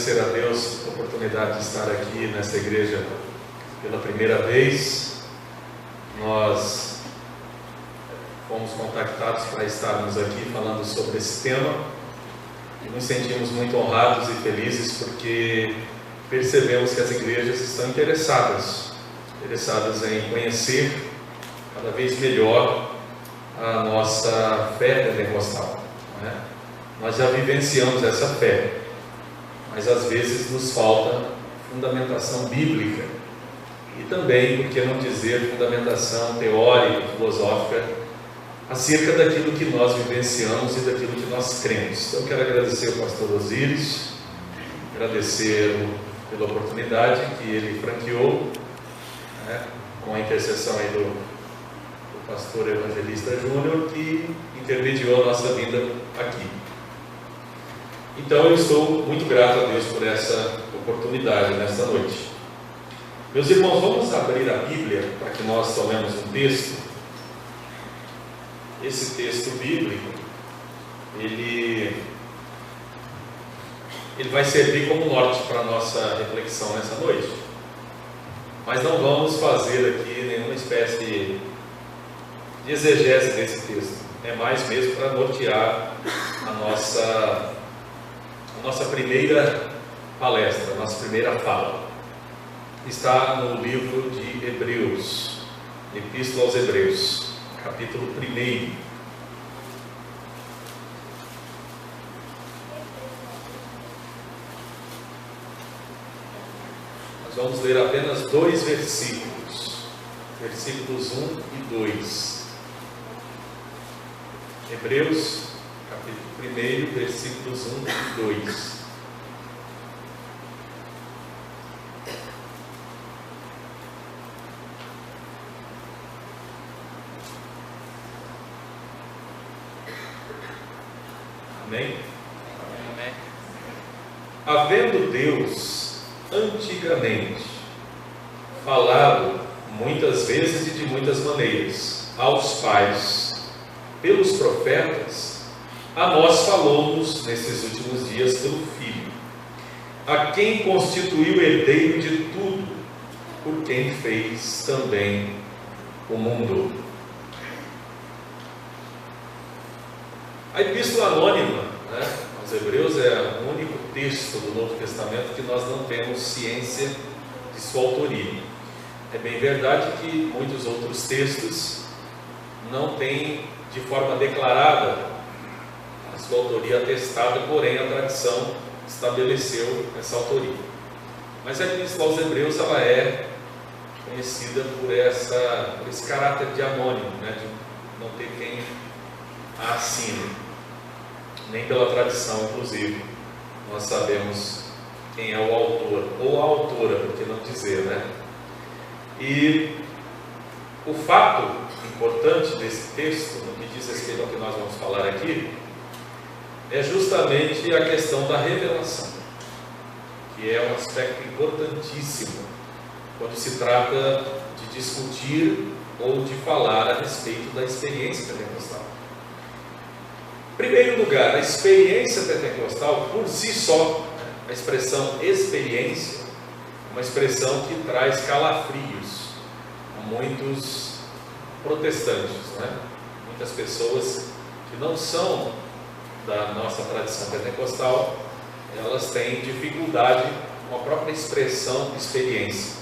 agradecer a Deus a oportunidade de estar aqui nessa igreja pela primeira vez. Nós fomos contactados para estarmos aqui falando sobre esse tema e nos sentimos muito honrados e felizes porque percebemos que as igrejas estão interessadas em conhecer cada vez melhor a nossa fé pentecostal, né? Nós já vivenciamos essa fé, mas às vezes nos falta fundamentação bíblica e também, por que não dizer, fundamentação teórica, filosófica acerca daquilo que nós vivenciamos e daquilo que nós cremos. Então eu quero agradecer ao pastor Osíris, agradecer pela oportunidade que ele franqueou, né, com a intercessão aí do pastor evangelista Júnior, que intermediou a nossa vinda aqui. Então eu estou muito grato a Deus por essa oportunidade nesta noite. Meus irmãos, vamos abrir a Bíblia para que nós tomemos um texto. Esse texto bíblico, ele vai servir como norte para a nossa reflexão nessa noite. Mas não vamos fazer aqui nenhuma espécie de exegese desse texto. É mais mesmo para nortear a nossa primeira palestra, a nossa primeira fala. Está no livro de Hebreus, Epístola aos Hebreus, capítulo 1. Nós vamos ler apenas 2 versículos, versículos 1 e 2. Hebreus, capítulo 1, versículos 1 e 2. Amém? Amém. Havendo Deus antigamente falado muitas vezes e de muitas maneiras aos pais pelos profetas, a nós falou-nos nesses últimos dias pelo Filho, a quem constituiu herdeiro de tudo, por quem fez também o mundo. A Epístola Anônima, né, aos Hebreus, é o único texto do Novo Testamento que nós não temos ciência de sua autoria. É bem verdade que muitos outros textos não têm de forma declarada a sua autoria atestada, porém a tradição estabeleceu essa autoria. Mas a Epístola aos Hebreus, ela é conhecida por esse caráter de anônimo, né, de não ter quem a assine, nem pela tradição, inclusive nós sabemos quem é o autor, ou a autora, por que não dizer, né? E o fato importante desse texto, no que diz respeito ao que nós vamos falar aqui, é justamente a questão da revelação, que é um aspecto importantíssimo quando se trata de discutir ou de falar a respeito da experiência pentecostal. Em primeiro lugar, a experiência pentecostal por si só, a expressão experiência, é uma expressão que traz calafrios a muitos protestantes, né? Muitas pessoas que não são da nossa tradição pentecostal, elas têm dificuldade com a própria expressão experiência.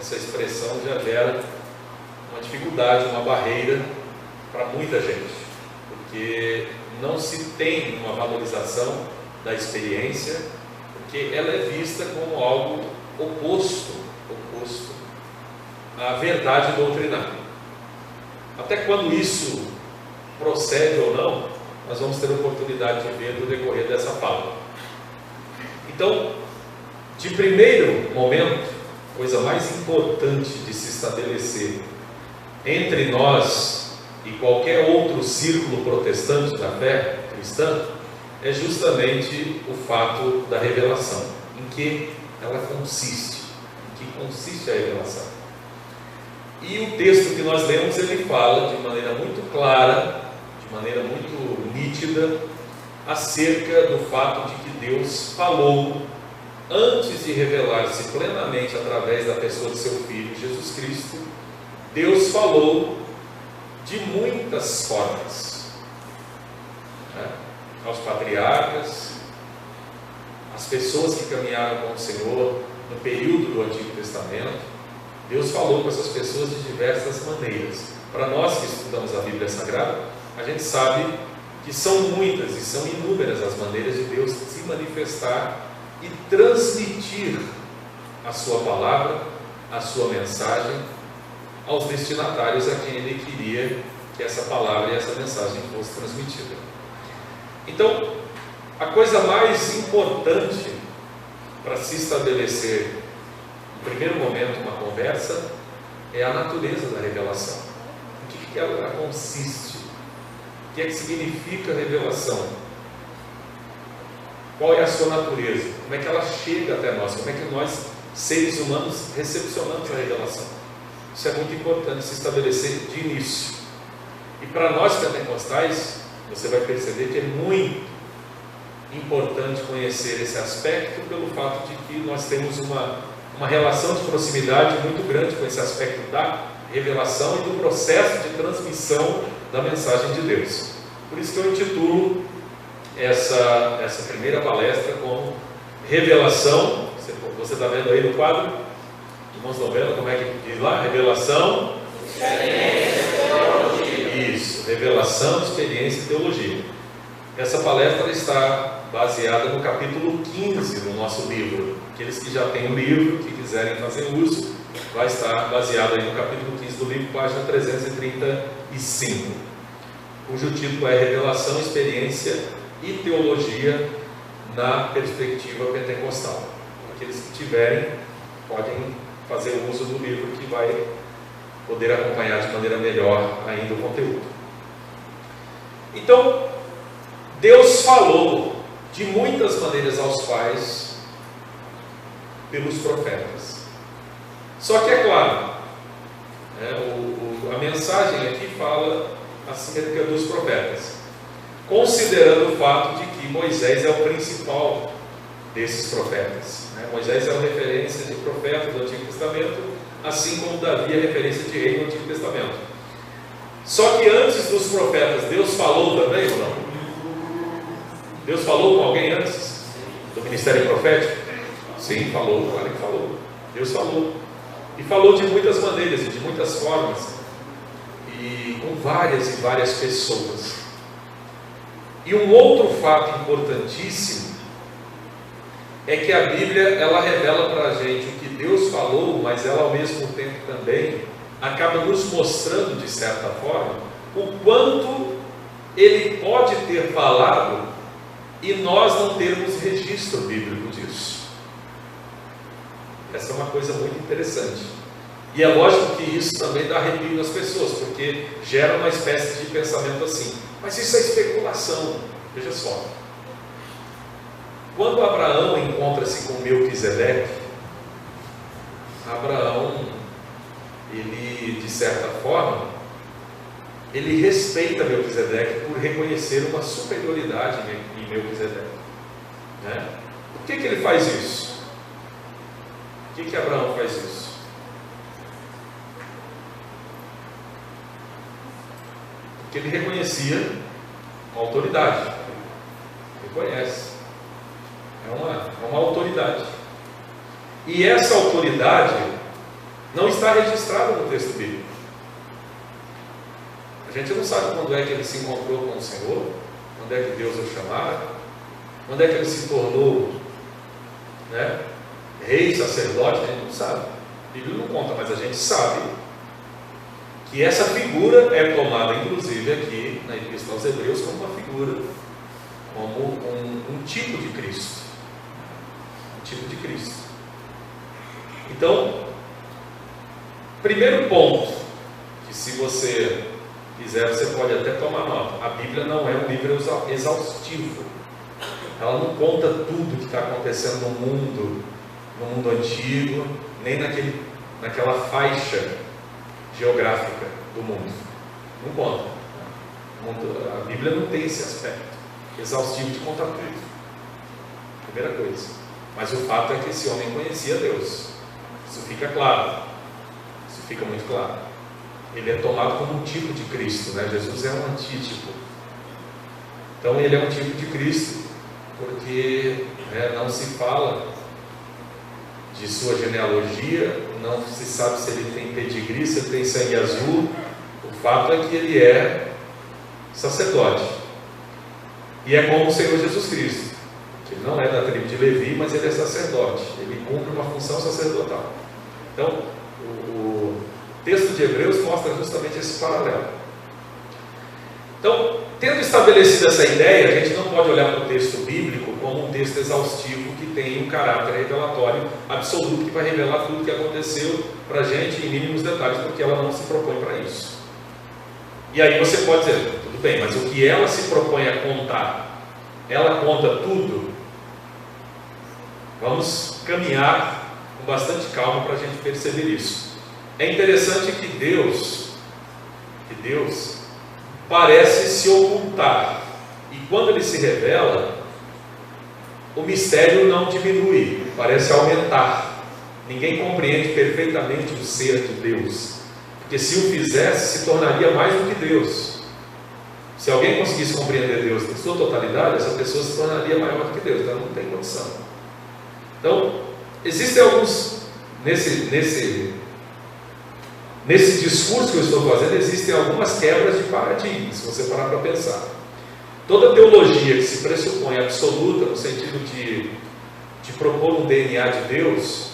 Essa expressão já gera uma dificuldade, uma barreira para muita gente, porque não se tem uma valorização da experiência, porque ela é vista como algo oposto à verdade doutrinária. Até quando isso procede ou não, nós vamos ter a oportunidade de ver no decorrer dessa fala. Então, de primeiro momento, a coisa mais importante de se estabelecer entre nós e qualquer outro círculo protestante da fé cristã é justamente o fato da revelação. Em que ela consiste? Em que consiste a revelação? E o texto que nós lemos, ele fala de maneira muito clara, de maneira muito nítida, acerca do fato de que Deus falou antes de revelar-se plenamente através da pessoa de seu Filho, Jesus Cristo, Deus falou de muitas formas, né? Aos patriarcas, às pessoas que caminharam com o Senhor no período do Antigo Testamento. Deus falou com essas pessoas de diversas maneiras. Para nós que estudamos a Bíblia Sagrada, a gente sabe que são muitas e são inúmeras as maneiras de Deus se manifestar e transmitir a sua palavra, a sua mensagem aos destinatários a quem Ele queria que essa palavra e essa mensagem fosse transmitida. Então, a coisa mais importante para se estabelecer, no primeiro momento, uma conversa, é a natureza da revelação. O que ela consiste? O que é que significa revelação? Qual é a sua natureza? Como é que ela chega até nós? Como é que nós, seres humanos, recepcionamos a revelação? Isso é muito importante se estabelecer de início. E para nós pentecostais, você vai perceber que é muito importante conhecer esse aspecto, pelo fato de que nós temos uma relação de proximidade muito grande com esse aspecto da revelação e do processo de transmissão da mensagem de Deus. Por isso que eu intitulo essa primeira palestra como Revelação. Você está vendo aí no quadro? Irmãos, estão vendo como é que diz lá? Revelação, experiência e teologia. Isso, revelação, experiência e teologia. Essa palestra está baseada no capítulo 15 do nosso livro. Aqueles que já têm o livro, que quiserem fazer uso, vai estar baseado aí no capítulo 15 do livro, página 335, cujo título é Revelação, Experiência e Teologia na Perspectiva Pentecostal. Aqueles que tiverem, podem fazer uso do livro, que vai poder acompanhar de maneira melhor ainda o conteúdo. Então, Deus falou de muitas maneiras aos pais pelos profetas. Só que é claro, a mensagem aqui fala acerca dos profetas, considerando o fato de que Moisés é o principal desses profetas. Moisés é uma referência de profeta do Antigo Testamento, assim como Davi é referência de rei no Antigo Testamento. Só que antes dos profetas, Deus falou também ou não? Deus falou com alguém antes do ministério profético? Sim, falou, claro que falou. Deus falou. E falou de muitas maneiras e de muitas formas, e com várias e várias pessoas. E um outro fato importantíssimo é que a Bíblia, ela revela para a gente o que Deus falou, mas ela ao mesmo tempo também acaba nos mostrando, de certa forma, o quanto Ele pode ter falado e nós não termos registro bíblico disso. Essa é uma coisa muito interessante. E é lógico que isso também dá arrepio nas pessoas, porque gera uma espécie de pensamento assim: mas isso é especulação. Veja só. Quando Abraão encontra-se com Melquisedeque, Abraão, ele, de certa forma, ele respeita Melquisedeque por reconhecer uma superioridade em Melquisedeque, né? Por que ele faz isso? Por que Abraão faz isso? Porque ele reconhecia uma autoridade. Reconhece. É uma autoridade. E essa autoridade não está registrada no texto bíblico. A gente não sabe quando é que ele se encontrou com o Senhor, quando é que Deus o chamara, quando é que ele se tornou, rei, sacerdote. A gente não sabe. A Bíblia não conta, mas a gente sabe que essa figura é tomada, inclusive, aqui na Epístola aos Hebreus, como uma figura, como um tipo de Cristo. Um tipo de Cristo. Então, primeiro ponto, que se você quiser, você pode até tomar nota: a Bíblia não é um livro exaustivo. Ela não conta tudo que está acontecendo no mundo antigo, nem naquela faixa geográfica do mundo. Não conta. A Bíblia não tem esse aspecto exaustivo de contar tudo. Primeira coisa. Mas o fato é que esse homem conhecia Deus. Isso fica claro. Isso fica muito claro. Ele é tomado como um tipo de Cristo, né? Jesus é um antítipo. Então ele é um tipo de Cristo, porque não se fala de sua genealogia, não se sabe se ele tem pedigree, se ele tem sangue azul. O fato é que ele é sacerdote. E é como o Senhor Jesus Cristo. Ele não é da tribo de Levi, mas ele é sacerdote. Ele cumpre uma função sacerdotal. Então, o texto de Hebreus mostra justamente esse paralelo. Então, tendo estabelecido essa ideia, a gente não pode olhar para o texto bíblico como um texto exaustivo que tem um caráter revelatório absoluto, que vai revelar tudo o que aconteceu para a gente em mínimos detalhes, porque ela não se propõe para isso. E aí você pode dizer, tudo bem, mas o que ela se propõe a contar, ela conta tudo? Vamos caminhar com bastante calma para a gente perceber isso. É interessante que Deus parece se ocultar, e quando ele se revela, o mistério não diminui, parece aumentar. Ninguém compreende perfeitamente o ser de Deus, porque se o fizesse, se tornaria mais do que Deus. Se alguém conseguisse compreender Deus em sua totalidade, essa pessoa se tornaria maior do que Deus, então não tem condição. Então, existem alguns, nesse discurso que eu estou fazendo, existem algumas quebras de paradigmas, se você parar para pensar. Toda teologia que se pressupõe absoluta, no sentido de propor um DNA de Deus,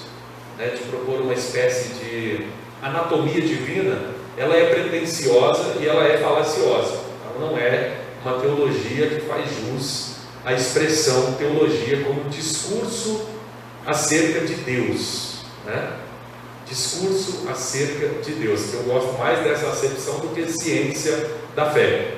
de propor uma espécie de anatomia divina, ela é pretensiosa e ela é falaciosa. Ela não é uma teologia que faz jus à expressão teologia como discurso acerca de Deus, discurso acerca de Deus, que eu gosto mais dessa acepção do que ciência da fé.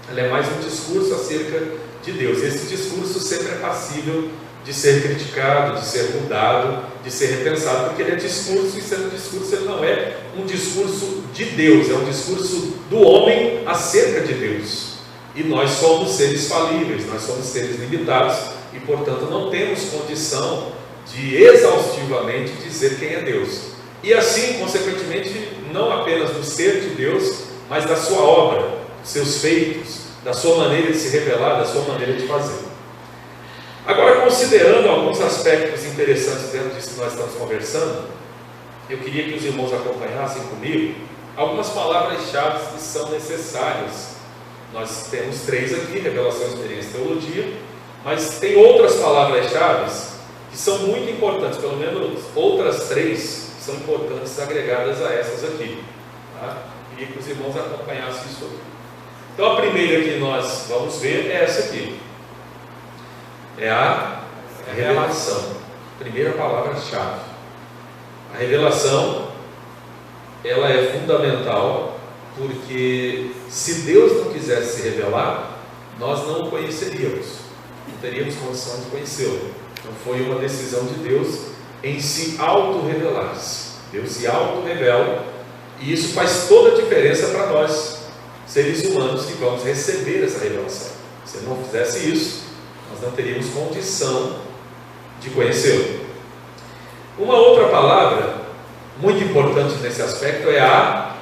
Ela é mais um discurso acerca de Deus. Esse discurso sempre é passível de ser criticado, de ser mudado, de ser repensado, porque ele é discurso, e sendo discurso, ele não é um discurso de Deus, é um discurso do homem acerca de Deus. E nós somos seres falíveis, nós somos seres limitados, e portanto não temos condição de exaustivamente dizer quem é Deus. E assim, consequentemente, não apenas do ser de Deus, mas da sua obra, dos seus feitos, da sua maneira de se revelar, da sua maneira de fazer. Agora, considerando alguns aspectos interessantes dentro disso que nós estamos conversando, eu queria que os irmãos acompanhassem comigo algumas palavras-chave que são necessárias. Nós temos 3 aqui, revelação, experiência e teologia, mas tem outras palavras-chave que são muito importantes, pelo menos outras 3 são importantes agregadas a essas aqui. Queria que os irmãos acompanhassem isso aqui. Então, a primeira que nós vamos ver é essa aqui. É a revelação. Primeira palavra-chave. A revelação, ela é fundamental, porque se Deus não quisesse se revelar, nós não o conheceríamos. Não teríamos condição de conhecê-lo. Então foi uma decisão de Deus em se auto-revelar-se. Deus se auto-revela, e isso faz toda a diferença para nós, seres humanos, que vamos receber essa revelação. Se ele não fizesse isso, nós não teríamos condição de conhecê-lo. Uma outra palavra muito importante nesse aspecto é a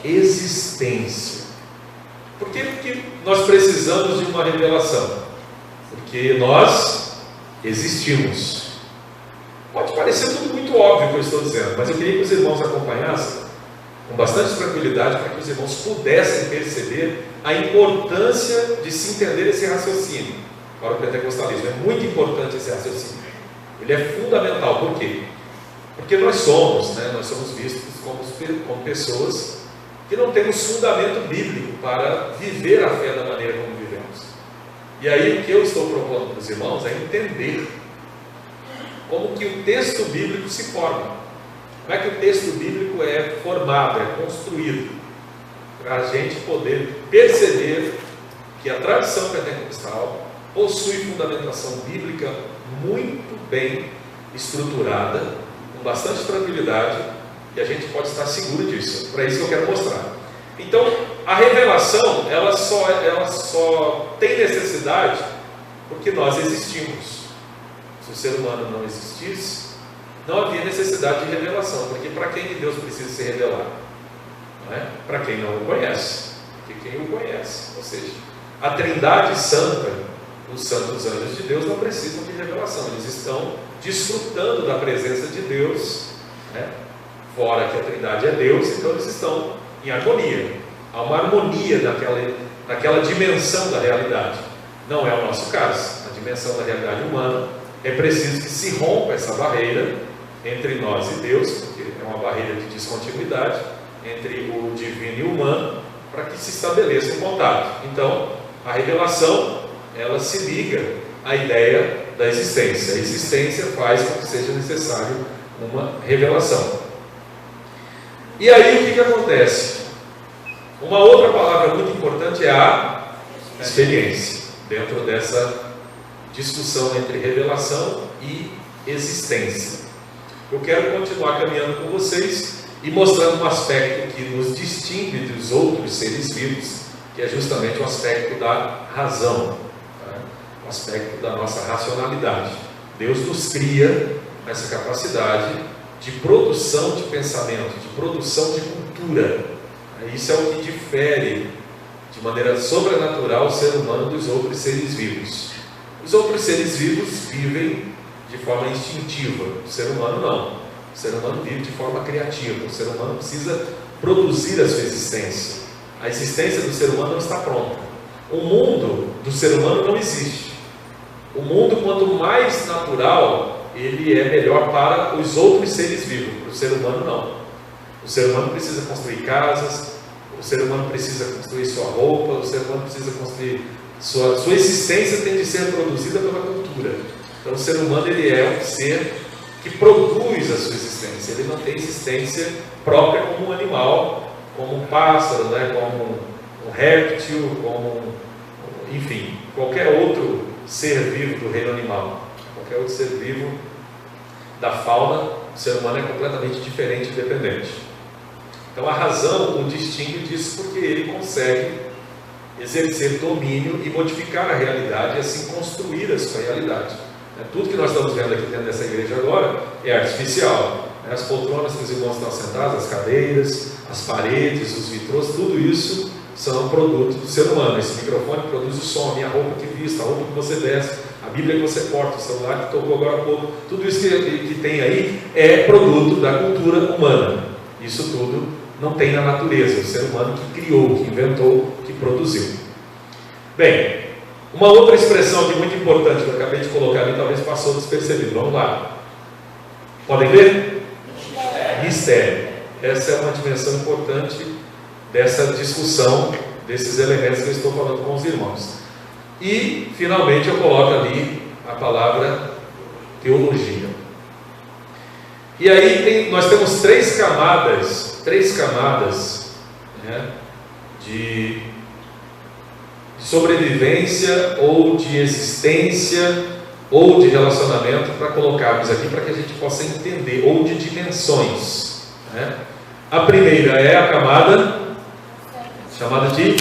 existência. Por que nós precisamos de uma revelação? Porque nós existimos. Pode parecer tudo muito óbvio o que eu estou dizendo, mas eu queria que os irmãos acompanhassem com bastante tranquilidade, para que os irmãos pudessem perceber a importância de se entender esse raciocínio. Para o pentecostalismo é muito importante esse raciocínio. Ele é fundamental. Por quê? Porque nós somos vistos como pessoas que não temos fundamento bíblico para viver a fé da maneira como vivemos. E aí o que eu estou propondo para os irmãos é entender como que o texto bíblico se forma. Como é que o texto bíblico é formado, é construído, para a gente poder perceber que a tradição pentecostal possui fundamentação bíblica muito bem estruturada, com bastante tranquilidade, e a gente pode estar seguro disso. Para isso que eu quero mostrar. Então, a revelação, ela só tem necessidade porque nós existimos. Se o ser humano não existisse, não havia necessidade de revelação, porque para quem que Deus precisa se revelar? Não é? Para quem não o conhece, porque quem o conhece, ou seja, a Trindade Santa, os santos anjos de Deus não precisam de revelação, eles estão desfrutando da presença de Deus, né? Fora que a Trindade é Deus, então eles estão em harmonia. Há uma harmonia naquela dimensão da realidade. Não é o nosso caso. Na dimensão da realidade humana, é preciso que se rompa essa barreira entre nós e Deus, porque é uma barreira de descontinuidade entre o divino e o humano, para que se estabeleça um contato. Então, a revelação, ela se liga à ideia da existência. A existência faz com que seja necessário uma revelação. E aí o que acontece? Uma outra palavra muito importante é a experiência, dentro dessa discussão entre revelação e existência. Eu quero continuar caminhando com vocês e mostrando um aspecto que nos distingue dos outros seres vivos, que é justamente o aspecto da razão, tá? O aspecto da nossa racionalidade. Deus nos cria essa capacidade de produção de pensamento, de produção de cultura. Isso é o que difere de maneira sobrenatural o ser humano dos outros seres vivos. Os outros seres vivos vivem de forma instintiva, o ser humano não. O ser humano vive de forma criativa, o ser humano precisa produzir a sua existência. A existência do ser humano não está pronta. O mundo do ser humano não existe. O mundo, quanto mais natural, ele é melhor para os outros seres vivos, para o ser humano não. O ser humano precisa construir casas, o ser humano precisa construir sua roupa, o ser humano precisa construir sua existência tem de ser produzida pela cultura. Então o ser humano ele é um ser que produz a sua existência, ele não tem existência própria como um animal, como um pássaro, né? Como um réptil, enfim, qualquer outro ser vivo do reino animal. Qualquer outro ser vivo da fauna, o ser humano é completamente diferente e independente. Então a razão o distingue disso porque ele consegue exercer domínio e modificar a realidade e assim construir a sua realidade. Tudo que nós estamos vendo aqui dentro dessa igreja agora é artificial. As poltronas que os irmãos estão sentados, as cadeiras, as paredes, os vitrôs, tudo isso são produtos do ser humano. Esse microfone produz o som, a minha roupa que vista, a roupa que você veste, a Bíblia que você porta, o celular que tocou agora há pouco, tudo isso que tem aí é produto da cultura humana. Isso tudo não tem na natureza, o ser humano que criou, que inventou, que produziu. Bem, uma outra expressão aqui muito importante que eu acabei de colocar ali, talvez passou despercebido. Vamos lá. Podem ver? Mistério. Essa é uma dimensão importante dessa discussão, desses elementos que eu estou falando com os irmãos. E, finalmente, eu coloco ali a palavra teologia. E aí nós temos três camadas, né, de sobrevivência, ou de existência, ou de relacionamento, para colocarmos aqui, para que a gente possa entender, ou de dimensões, né? A primeira é a camada chamada de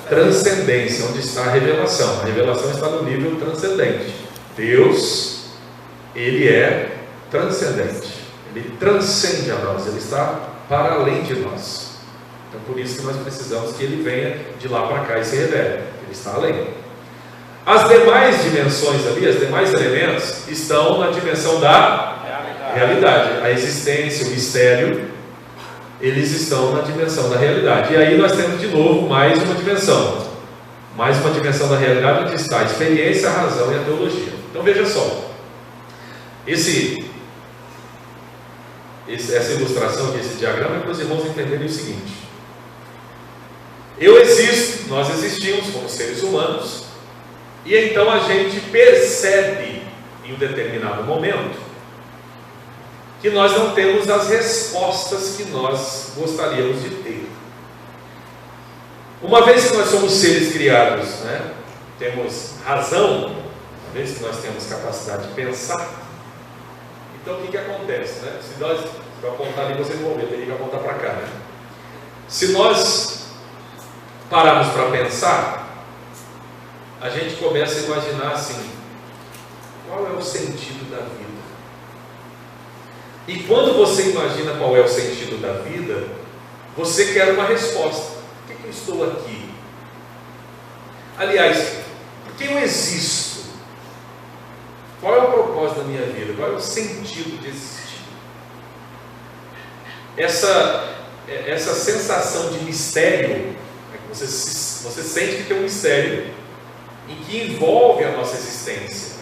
transcendência, onde está a revelação. A revelação está no nível transcendente. Deus, Ele é transcendente, Ele transcende a nós, Ele está para além de nós. Então por isso que nós precisamos que Ele venha de lá para cá e se revele. Ele está além. As demais dimensões ali, os demais elementos, estão na dimensão da realidade. A existência, o mistério, eles estão na dimensão da realidade. E aí nós temos de novo mais uma dimensão da realidade, onde está a experiência, a razão e a teologia. Então veja só, essa ilustração aqui, esse diagrama, é para os irmãos entenderem o seguinte: eu existo, nós existimos como seres humanos, e então a gente percebe em um determinado momento que nós não temos as respostas que nós gostaríamos de ter. Uma vez que nós somos seres criados, né, temos razão, uma vez que nós temos capacidade de pensar, então o que acontece? Né? Se eu apontar ali, vocês vão ver, teria que apontar para cá. Né? Se nós pararmos para pensar, a gente começa a imaginar assim: Qual é o sentido da vida? E quando você imagina qual é o sentido da vida, você quer uma resposta. Por que eu estou aqui? Aliás, por que eu existo? Qual é o propósito da minha vida? Qual é o sentido de existir? Essa sensação de mistério, você sente que tem um mistério em que envolve a nossa existência.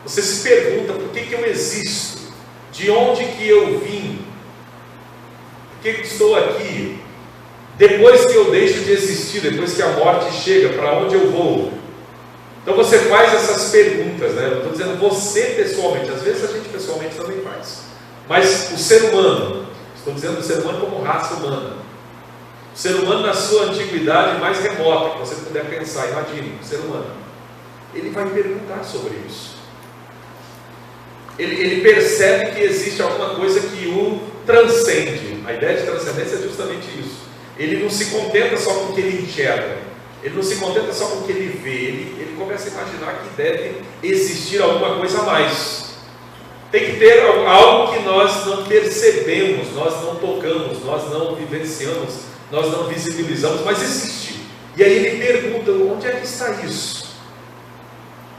Você se pergunta: por que eu existo? De onde que eu vim? Por que estou aqui? Depois que eu deixo de existir, depois que a morte chega, para onde eu vou? Então você faz essas perguntas, né? Eu estou dizendo você pessoalmente, às vezes a gente pessoalmente também faz, mas o ser humano, estou dizendo o ser humano como raça humana, o ser humano na sua antiguidade mais remota, que você puder pensar, imagine, o ser humano, ele vai perguntar sobre isso. Ele percebe que existe alguma coisa que o transcende. A ideia de transcendência é justamente isso. Ele não se contenta só com o que ele enxerga, ele não se contenta só com o que ele vê, ele começa a imaginar que deve existir alguma coisa a mais. Tem que ter algo que nós não percebemos, nós não tocamos, nós não vivenciamos, nós não visibilizamos, mas existe. E aí ele pergunta: onde é que está isso?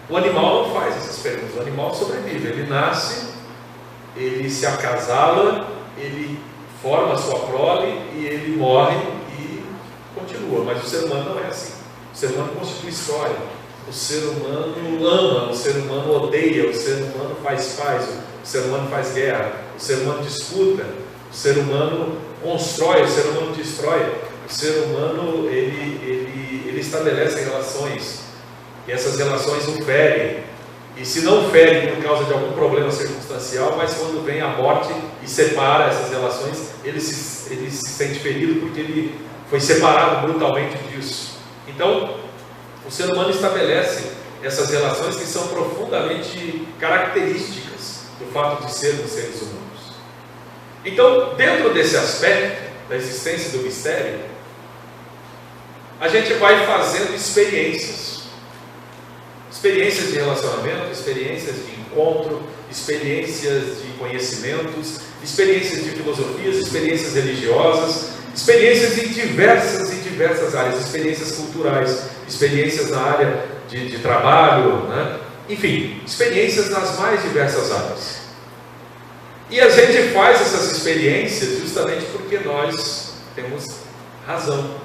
O animal não faz essas perguntas, o animal sobrevive, ele nasce, ele se acasala, ele forma a sua prole e ele morre e continua. Mas o ser humano não é assim. O ser humano constitui história, o ser humano ama, o ser humano odeia, o ser humano faz paz, o ser humano faz guerra, o ser humano disputa, o ser humano constrói, o ser humano destrói, o ser humano ele estabelece relações. E essas relações o ferem, e se não ferem por causa de algum problema circunstancial, mas quando vem a morte e separa essas relações, ele se sente ferido porque ele foi separado brutalmente disso. Então, o ser humano estabelece essas relações que são profundamente características do fato de sermos seres humanos. Então, dentro desse aspecto da existência do mistério, a gente vai fazendo experiências de relacionamento, experiências de encontro, experiências de conhecimentos, experiências de filosofias, experiências religiosas, experiências em diversas áreas, experiências culturais, experiências na área de trabalho, né? Enfim, experiências nas mais diversas áreas. E a gente faz essas experiências justamente porque nós temos razão.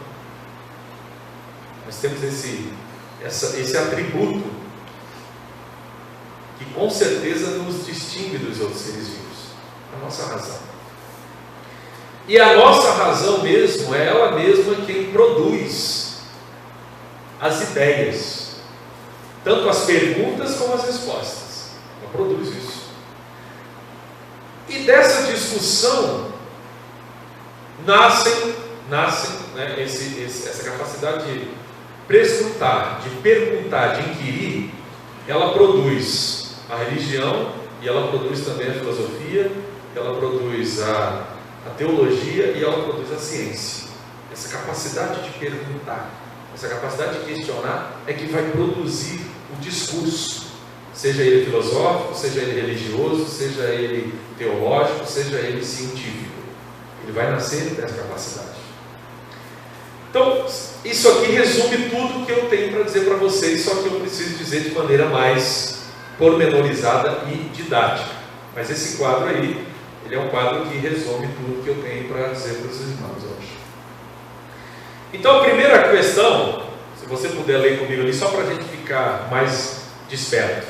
Nós temos esse atributo que com certeza nos distingue dos outros seres vivos, a nossa razão. E a nossa razão mesmo, é ela mesma quem produz as ideias, tanto as perguntas como as respostas. Ela produz isso. E dessa discussão nascem né, essa capacidade de prescrutar, de perguntar, de inquirir. Ela produz a religião, e ela produz também a filosofia, ela produz a teologia, e ela produz a ciência. Essa capacidade de perguntar, essa capacidade de questionar é que vai produzir o discurso, seja ele filosófico, seja ele religioso, seja ele teológico, seja ele científico. Ele vai nascer dessa capacidade. Então, isso aqui resume tudo que eu tenho para dizer para vocês, só que eu preciso dizer de maneira mais pormenorizada e didática. Mas esse quadro aí, ele é um quadro que resume tudo que eu tenho para dizer para os irmãos hoje. Então, a primeira questão, se você puder ler comigo ali, só para a gente ficar mais desperto.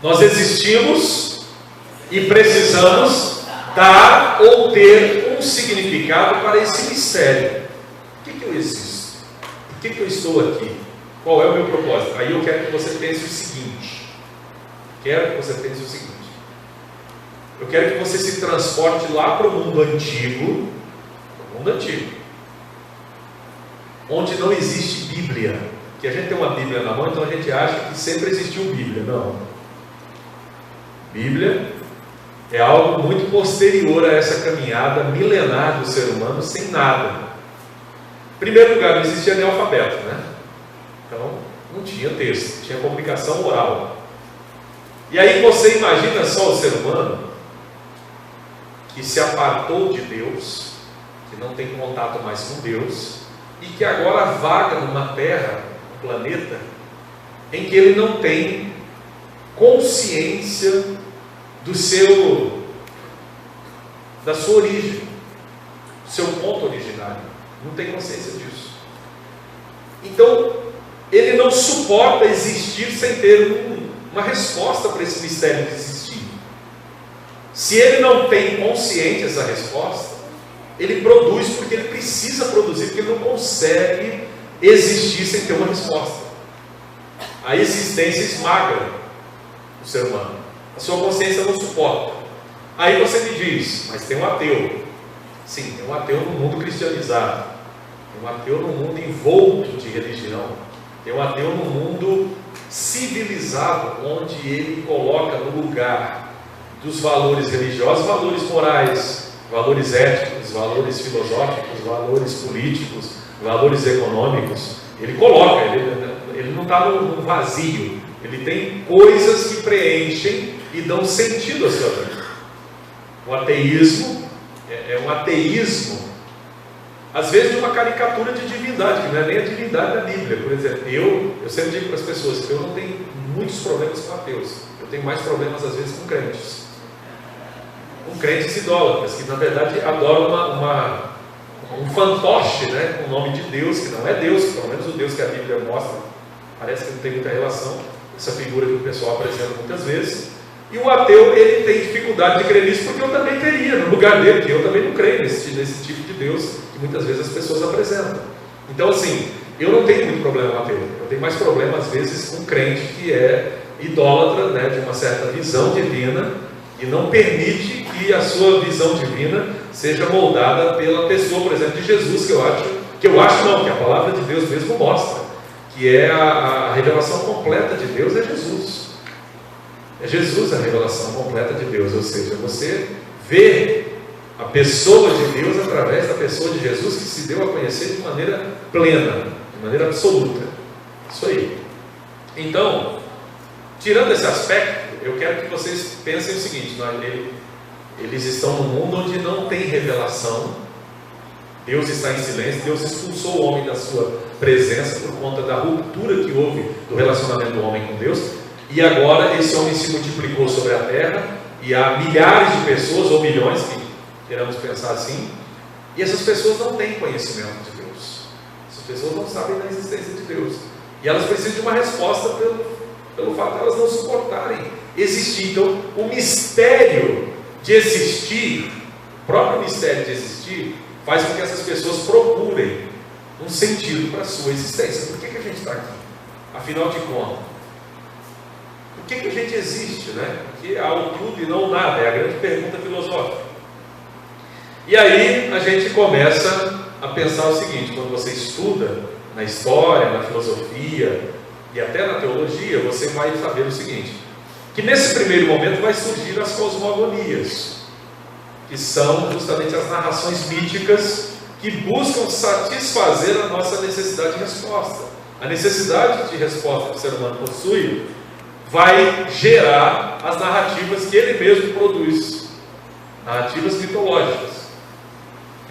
Nós existimos e precisamos dar ou ter um significado para esse mistério. Por que eu existo? Por que eu estou aqui? Qual é o meu propósito? Aí eu quero que você pense o seguinte. Eu quero que você se transporte lá para o mundo antigo, onde não existe Bíblia. Que a gente tem uma Bíblia na mão, então a gente acha que sempre existiu Bíblia. Não. Bíblia é algo muito posterior a essa caminhada milenar do ser humano sem nada. Em primeiro lugar, não existia nem alfabeto, né? Então, não tinha texto, tinha comunicação oral. E aí você imagina só o ser humano que se apartou de Deus, que não tem contato mais com Deus, e que agora vaga numa terra, um planeta, em que ele não tem consciência da sua origem, do seu ponto originário. Não tem consciência disso. Então, ele não suporta existir sem ter uma resposta para esse mistério de existir. Se ele não tem consciente essa resposta, ele produz porque ele precisa produzir, porque ele não consegue existir sem ter uma resposta. A existência esmaga o ser humano. A sua consciência não suporta. Aí você me diz, mas tem um ateu. Sim, tem um ateu no mundo cristianizado. Tem um ateu no mundo envolto de religião. Tem um ateu no mundo civilizado, onde ele coloca no lugar dos valores religiosos, valores morais, valores éticos, valores filosóficos, valores políticos, valores econômicos. Ele coloca, ele não está no vazio. Ele tem coisas que preenchem e dão sentido à sua vida. O ateísmo é um ateísmo, às vezes, de uma caricatura de divindade, que não é nem a divindade da Bíblia. Por exemplo, eu sempre digo para as pessoas que eu não tenho muitos problemas com ateus. Eu tenho mais problemas, às vezes, com crentes. Com crentes idólatras, que na verdade adoram um fantoche, né, com o nome de Deus, que não é Deus, pelo menos o Deus que a Bíblia mostra, parece que não tem muita relação, essa figura que o pessoal apresenta muitas vezes. E o ateu, ele tem dificuldade de crer nisso, porque eu também teria, no lugar dele, que eu também não creio nesse tipo de Deus, que muitas vezes as pessoas apresentam. Então, assim, eu não tenho muito problema com ateu, eu tenho mais problema, às vezes, com crente que é idólatra, né, de uma certa visão divina, e não permite que a sua visão divina seja moldada pela pessoa, por exemplo, de Jesus, que a palavra de Deus mesmo mostra, que é a revelação completa de Deus é Jesus. É Jesus a revelação completa de Deus, ou seja, você vê a pessoa de Deus através da pessoa de Jesus, que se deu a conhecer de maneira plena, de maneira absoluta. Isso aí. Então, tirando esse aspecto, eu quero que vocês pensem o seguinte: eles estão num mundo onde não tem revelação, Deus está em silêncio, Deus expulsou o homem da sua presença por conta da ruptura que houve do relacionamento do homem com Deus. E agora esse homem se multiplicou sobre a terra, e há milhares de pessoas, ou milhões, que queremos pensar assim, e essas pessoas não têm conhecimento de Deus. Essas pessoas não sabem da existência de Deus. E elas precisam de uma resposta pelo fato de elas não suportarem existir. Então, o mistério de existir, o próprio mistério de existir, faz com que essas pessoas procurem um sentido para a sua existência. Por que a gente está aqui? Afinal de contas, por que a gente existe, né? Porque há o tudo e não o nada, é a grande pergunta filosófica. E aí a gente começa a pensar o seguinte: quando você estuda na história, na filosofia e até na teologia, você vai saber o seguinte, que nesse primeiro momento vai surgir as cosmogonias, que são justamente as narrações míticas que buscam satisfazer a nossa necessidade de resposta. A necessidade de resposta que o ser humano possui vai gerar as narrativas que ele mesmo produz, narrativas mitológicas.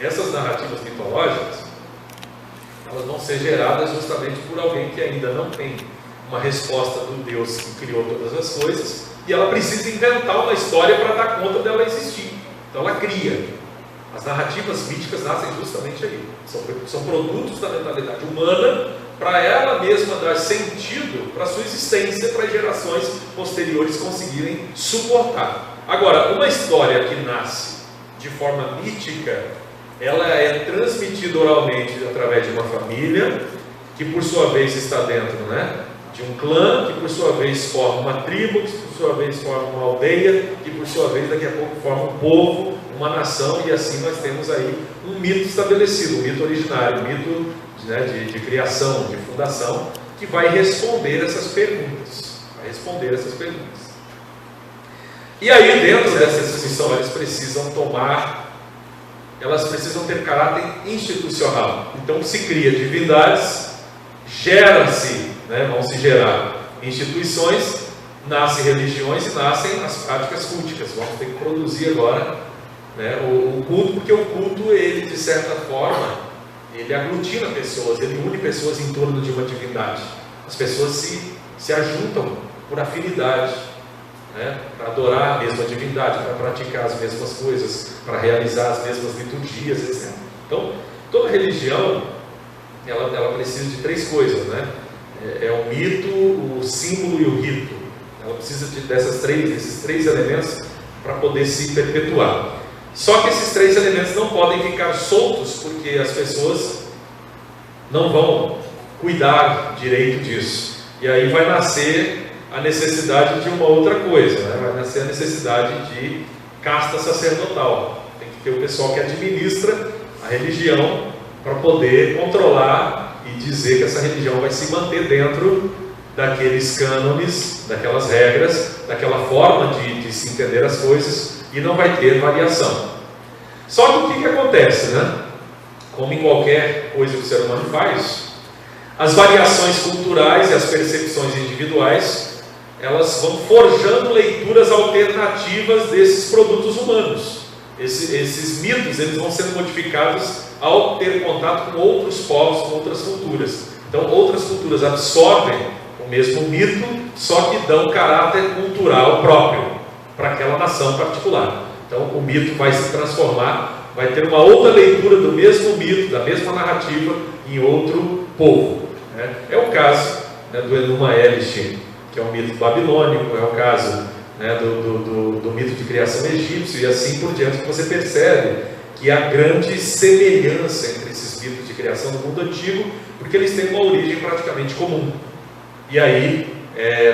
Essas narrativas mitológicas, elas vão ser geradas justamente por alguém que ainda não tem uma resposta do Deus que criou todas as coisas, e ela precisa inventar uma história para dar conta dela existir. Então ela cria. As narrativas míticas nascem justamente aí. São produtos da mentalidade humana, para ela mesma dar sentido para a sua existência, para as gerações posteriores conseguirem suportar. Agora, uma história que nasce de forma mítica, ela é transmitida oralmente através de uma família, que por sua vez está dentro, né, de um clã, que por sua vez forma uma tribo, que por sua vez forma uma aldeia, que por sua vez daqui a pouco forma um povo, uma nação, e assim nós temos aí um mito estabelecido, um mito originário, um mito, né, de criação, de fundação, que vai responder essas perguntas. E aí, dentro dessa instituição, elas precisam ter caráter institucional. Então se cria divindades, vão se gerar instituições, nascem religiões e nascem as práticas culticas. Vamos ter que produzir agora, né, o culto, porque o culto, ele de certa forma, ele aglutina pessoas, ele une pessoas em torno de uma divindade. As pessoas se ajuntam por afinidade, né, para adorar a mesma divindade, para praticar as mesmas coisas, para realizar as mesmas liturgias, etc. Então, toda religião, ela precisa de três coisas, né? É o mito, o símbolo e o rito. Ela precisa desses três elementos para poder se perpetuar. Só que esses três elementos não podem ficar soltos, porque as pessoas não vão cuidar direito disso. E aí vai nascer a necessidade de uma outra coisa, né? Vai nascer a necessidade de casta sacerdotal. Tem que ter o pessoal que administra a religião para poder controlar e dizer que essa religião vai se manter dentro daqueles cânones, daquelas regras, daquela forma de se entender as coisas, e não vai ter variação. Só que o que acontece, né? Como em qualquer coisa que o ser humano faz, as variações culturais e as percepções individuais, elas vão forjando leituras alternativas desses produtos humanos. Esses mitos, eles vão sendo modificados ao ter contato com outros povos, com outras culturas. Então, outras culturas absorvem o mesmo mito, só que dão caráter cultural próprio para aquela nação particular. Então, o mito vai se transformar, vai ter uma outra leitura do mesmo mito, da mesma narrativa, em outro povo. Né? É o caso, né, do Enuma Elish, que é um mito babilônico, é o caso, né, do mito de criação egípcio, e assim por diante, que você percebe que há grande semelhança entre esses mitos de criação do mundo antigo, porque eles têm uma origem praticamente comum. E aí,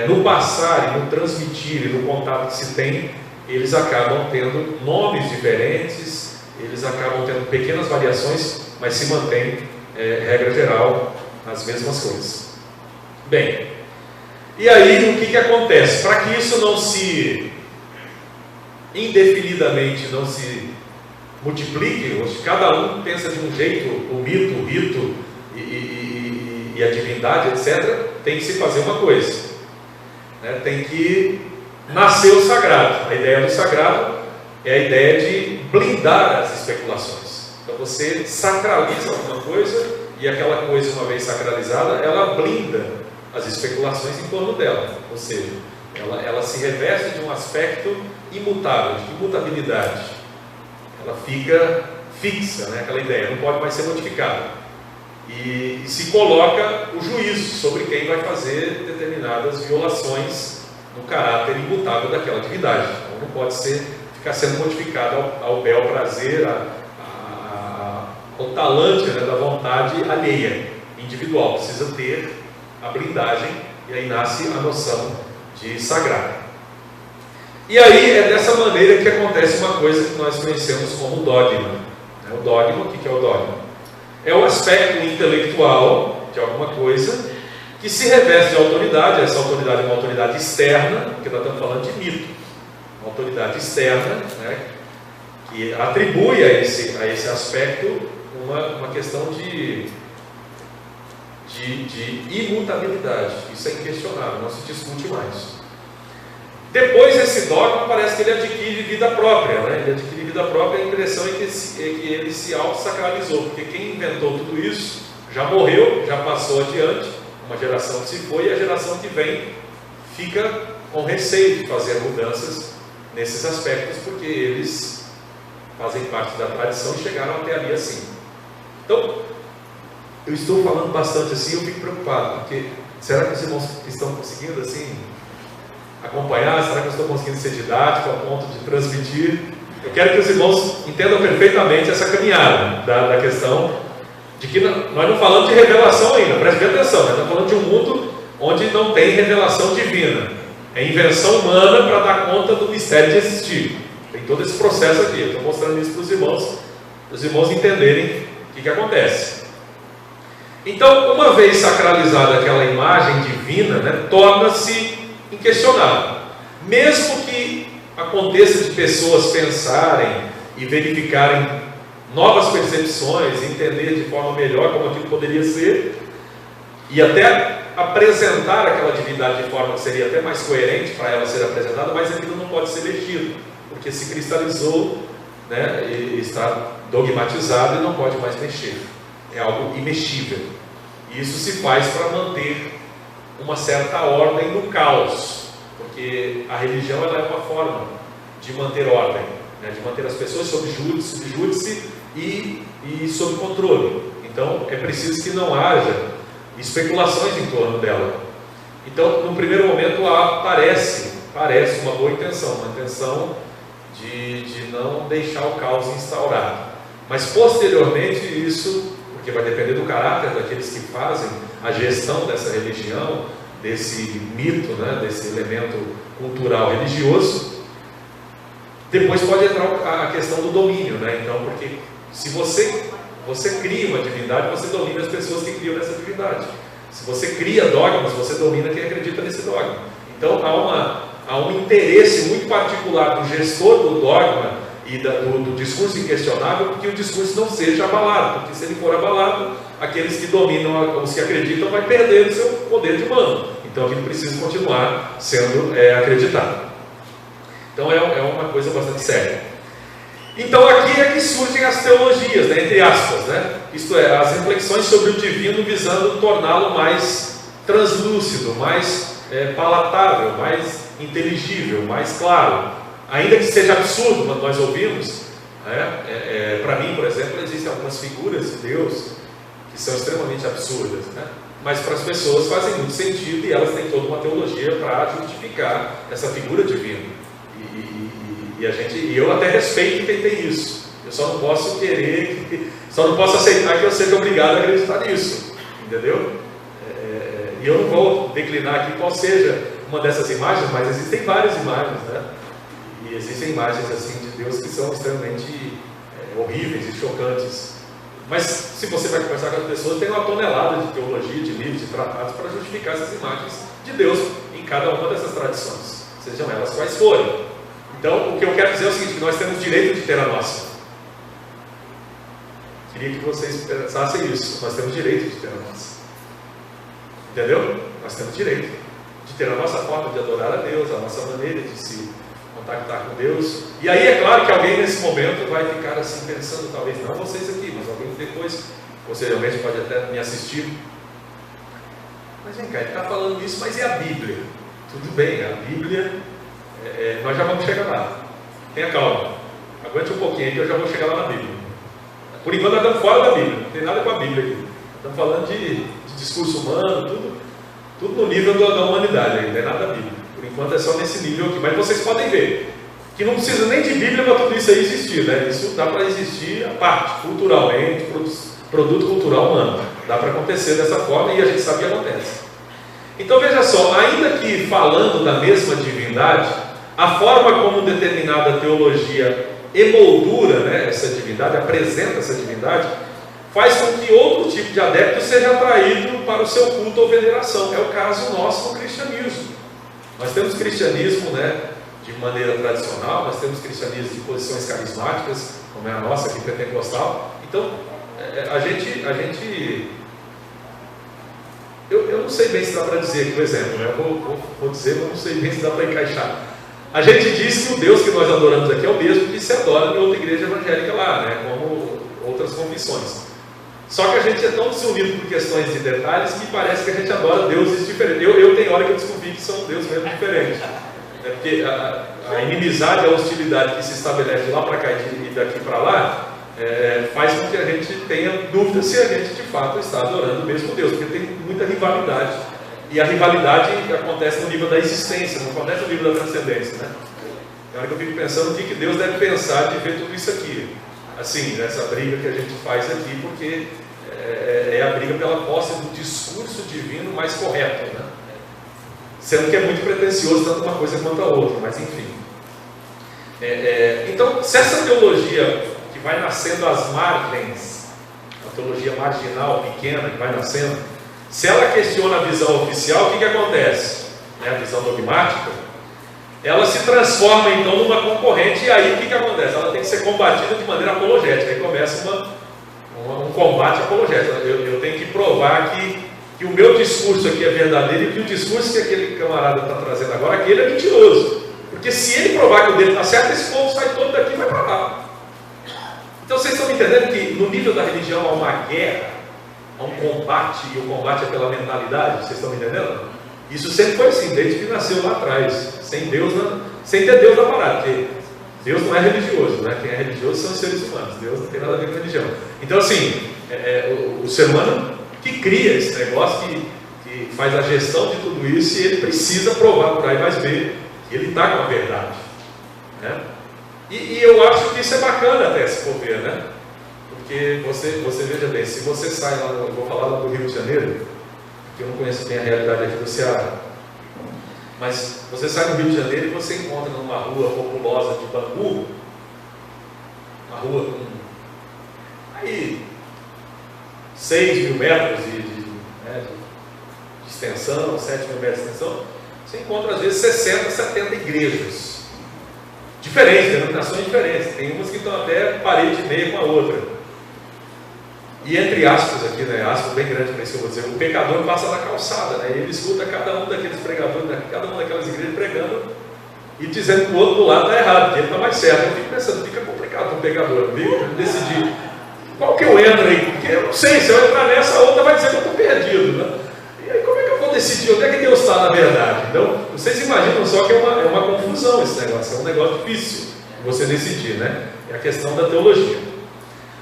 no passar e no transmitir e no contato que se tem, eles acabam tendo nomes diferentes, eles acabam tendo pequenas variações, mas se mantém, regra geral, as mesmas coisas. Bem, e aí o que acontece? Para que isso não se indefinidamente não se multiplique, cada um pensa de um jeito, o mito, o rito e a divindade, etc., tem que se fazer uma coisa, né? Tem que nascer o sagrado. A ideia do sagrado é a ideia de blindar as especulações. Então você sacraliza alguma coisa, e aquela coisa, uma vez sacralizada, ela blinda as especulações em torno dela, ou seja, ela se reveste de um aspecto imutável, de imutabilidade. Ela fica fixa, né? Aquela ideia, não pode mais ser modificada. E se coloca o juízo sobre quem vai fazer determinadas violações no caráter imutável daquela divindade. Então não pode ficar sendo modificado ao bel prazer, ao talante, né, da vontade alheia, individual. Precisa ter a blindagem, e aí nasce a noção de sagrado. E aí é dessa maneira que acontece uma coisa que nós conhecemos como dogma. O dogma, o que é o dogma? É o aspecto intelectual de alguma coisa que se reveste de autoridade. Essa autoridade é uma autoridade externa, porque nós estamos falando de mito. Uma autoridade externa, né, que atribui a esse aspecto uma questão de imutabilidade. Isso é inquestionável, não se discute mais. Depois, esse dogma parece que ele adquire vida própria, né? Ele adquire vida própria. A impressão é que ele se auto-sacralizou, porque quem inventou tudo isso já morreu, já passou adiante, uma geração que se foi, e a geração que vem fica com receio de fazer mudanças nesses aspectos, porque eles fazem parte da tradição e chegaram até ali assim. Então, eu estou falando bastante assim, eu fico preocupado, porque será que os irmãos estão conseguindo assim acompanhar? Será que eu estou conseguindo ser didático ao ponto de transmitir? Eu quero que os irmãos entendam perfeitamente essa caminhada da questão de que nós não falamos de revelação ainda, preste atenção, nós estamos falando de um mundo onde não tem revelação divina, é invenção humana para dar conta do mistério de existir. Tem todo esse processo aqui, eu estou mostrando isso para os irmãos entenderem o que acontece. Então, uma vez sacralizada aquela imagem divina, né, torna-se inquestionável. Mesmo que aconteça de pessoas pensarem e verificarem novas percepções, entender de forma melhor como aquilo poderia ser, e até apresentar aquela divindade de forma que seria até mais coerente para ela ser apresentada, mas aquilo não pode ser mexido, porque se cristalizou, né, e está dogmatizado e não pode mais mexer. É algo imexível. E isso se faz para manter uma certa ordem no caos, porque a religião ela é uma forma de manter ordem, né, de manter as pessoas sob júdice e sob controle. Então é preciso que não haja especulações em torno dela. Então, no primeiro momento, parece uma boa intenção, uma intenção de não deixar o caos instaurado. Mas posteriormente isso, porque vai depender do caráter daqueles que fazem a gestão dessa religião, desse mito, né, desse elemento cultural religioso, depois pode entrar a questão do domínio, né? Então, porque se você cria uma divindade, você domina as pessoas que criam essa divindade. Se você cria dogmas, você domina quem acredita nesse dogma. Então há um interesse muito particular do gestor do dogma e do discurso inquestionável, que o discurso não seja abalado, porque se ele for abalado, aqueles que dominam, os que acreditam, vai perder o seu poder de mando. Então aquilo precisa continuar sendo acreditado. Então é uma coisa bastante séria. Então aqui é que surgem as teologias, né, entre aspas, né? Isto é, as reflexões sobre o divino visando torná-lo mais translúcido, mais palatável, mais inteligível, mais claro. Ainda que seja absurdo quando nós ouvimos, para mim, por exemplo, existem algumas figuras de Deus que são extremamente absurdas, né? Mas para as pessoas fazem muito sentido e elas têm toda uma teologia para justificar essa figura divina. E eu até respeito quem tem isso. Eu só não posso aceitar que eu seja obrigado a acreditar nisso, entendeu? E eu não vou declinar aqui qual seja uma dessas imagens, mas existem várias imagens, né? E existem imagens assim de Deus que são extremamente horríveis e chocantes. Mas se você vai conversar com as pessoas, tem uma tonelada de teologia, de livros, de tratados para justificar essas imagens de Deus em cada uma dessas tradições, sejam elas quais forem. Então, o que eu quero dizer é o seguinte, que nós temos direito de ter a nossa. Queria que vocês pensassem isso. Nós temos direito de ter a nossa. Entendeu? Nós temos direito de ter a nossa forma de adorar a Deus, a nossa maneira de se contactar com Deus. E aí é claro que alguém nesse momento vai ficar assim pensando, talvez não vocês aqui, mas alguém depois, posteriormente pode até me assistir. Mas vem cá, ele está falando isso, mas e a Bíblia? Tudo bem, a Bíblia... nós já vamos chegar lá. Tenha calma. Aguente um pouquinho aí que eu já vou chegar lá na Bíblia. Por enquanto nós estamos fora da Bíblia. Não tem nada com a Bíblia aqui. Estamos falando de discurso humano, tudo no nível da humanidade aí. Não tem nada da Bíblia. Por enquanto é só nesse nível aqui. Mas vocês podem ver que não precisa nem de Bíblia para tudo isso aí existir, né? Isso dá para existir à parte, culturalmente, produto cultural humano. Dá para acontecer dessa forma e a gente sabe que acontece. Então veja só, ainda que falando da mesma divindade, a forma como determinada teologia emoldura, né, essa divindade, apresenta essa divindade, faz com que outro tipo de adepto seja atraído para o seu culto ou veneração. É o caso nosso no cristianismo. Nós temos cristianismo, né, de maneira tradicional, nós temos cristianismo de posições carismáticas, como é a nossa aqui pentecostal. Então, eu não sei bem se dá para dizer aqui o exemplo, né? Eu vou dizer, mas não sei bem se dá para encaixar. A gente diz que o Deus que nós adoramos aqui é o mesmo que se adora em outra igreja evangélica lá, né? Como outras confissões. Só que a gente é tão desunido por questões de detalhes que parece que a gente adora deuses diferentes. Eu tenho hora que eu descobri que são deuses mesmo diferentes. Porque a inimizade, a hostilidade que se estabelece lá para cá e daqui para lá, faz com que a gente tenha dúvida se a gente de fato está adorando o mesmo Deus, porque tem muita rivalidade. E a rivalidade acontece no nível da existência, não acontece no nível da transcendência, né? É hora que eu fico pensando o que Deus deve pensar de ver tudo isso aqui. Assim, nessa briga que a gente faz aqui, porque é a briga pela posse do discurso divino mais correto, né? Sendo que é muito pretensioso tanto uma coisa quanto a outra, mas enfim. Então, se essa teologia que vai nascendo às margens, a teologia marginal, pequena, que vai nascendo, se ela questiona a visão oficial, o que acontece? A visão dogmática, ela se transforma então numa concorrente, e aí o que acontece? Ela tem que ser combatida de maneira apologética, aí começa um combate apologético. Eu tenho que provar que que o meu discurso aqui é verdadeiro e que o discurso que aquele camarada está trazendo agora, aquele é mentiroso. Porque se ele provar que o dele está certo, esse povo sai todo daqui e vai para lá. Então vocês estão entendendo que no nível da religião há uma guerra, há um combate, e o combate é pela mentalidade, vocês estão me entendendo? Isso sempre foi assim, desde que nasceu lá atrás, sem Deus, sem ter Deus na parada, porque Deus não é religioso, né? Quem é religioso são os seres humanos, Deus não tem nada a ver com religião. Então assim, o ser humano que cria esse negócio, que faz a gestão de tudo isso, e ele precisa provar por A mais B que ele está com a verdade, né? E eu acho que isso é bacana até, se for ver, né? Porque você veja bem, se você sai lá, eu vou falar lá do Rio de Janeiro, que eu não conheço bem a realidade aqui do Ceará, mas você sai no Rio de Janeiro e você encontra numa rua populosa de Bangu, uma rua com aí 6.000 metros de extensão, 7.000 metros de extensão, você encontra às vezes 60, 70 igrejas diferentes, denominações diferentes, tem umas que estão até parede e meia com a outra. E entre aspas aqui, né, aspas bem grande para isso que eu vou dizer, o pecador passa na calçada, né, ele escuta cada um daqueles pregadores, cada uma daquelas igrejas pregando e dizendo que o outro do lado está errado, que ele está mais certo. Eu fico pensando, fica complicado para o pecador, viu? Decidir qual que eu entro aí, porque eu não sei, se eu entrar nessa, a outra vai dizer que eu estou perdido, né? E aí como é que eu vou decidir onde é que Deus está na verdade? Então, vocês imaginam só que é uma confusão esse negócio, é um negócio difícil você decidir, né? É a questão da teologia.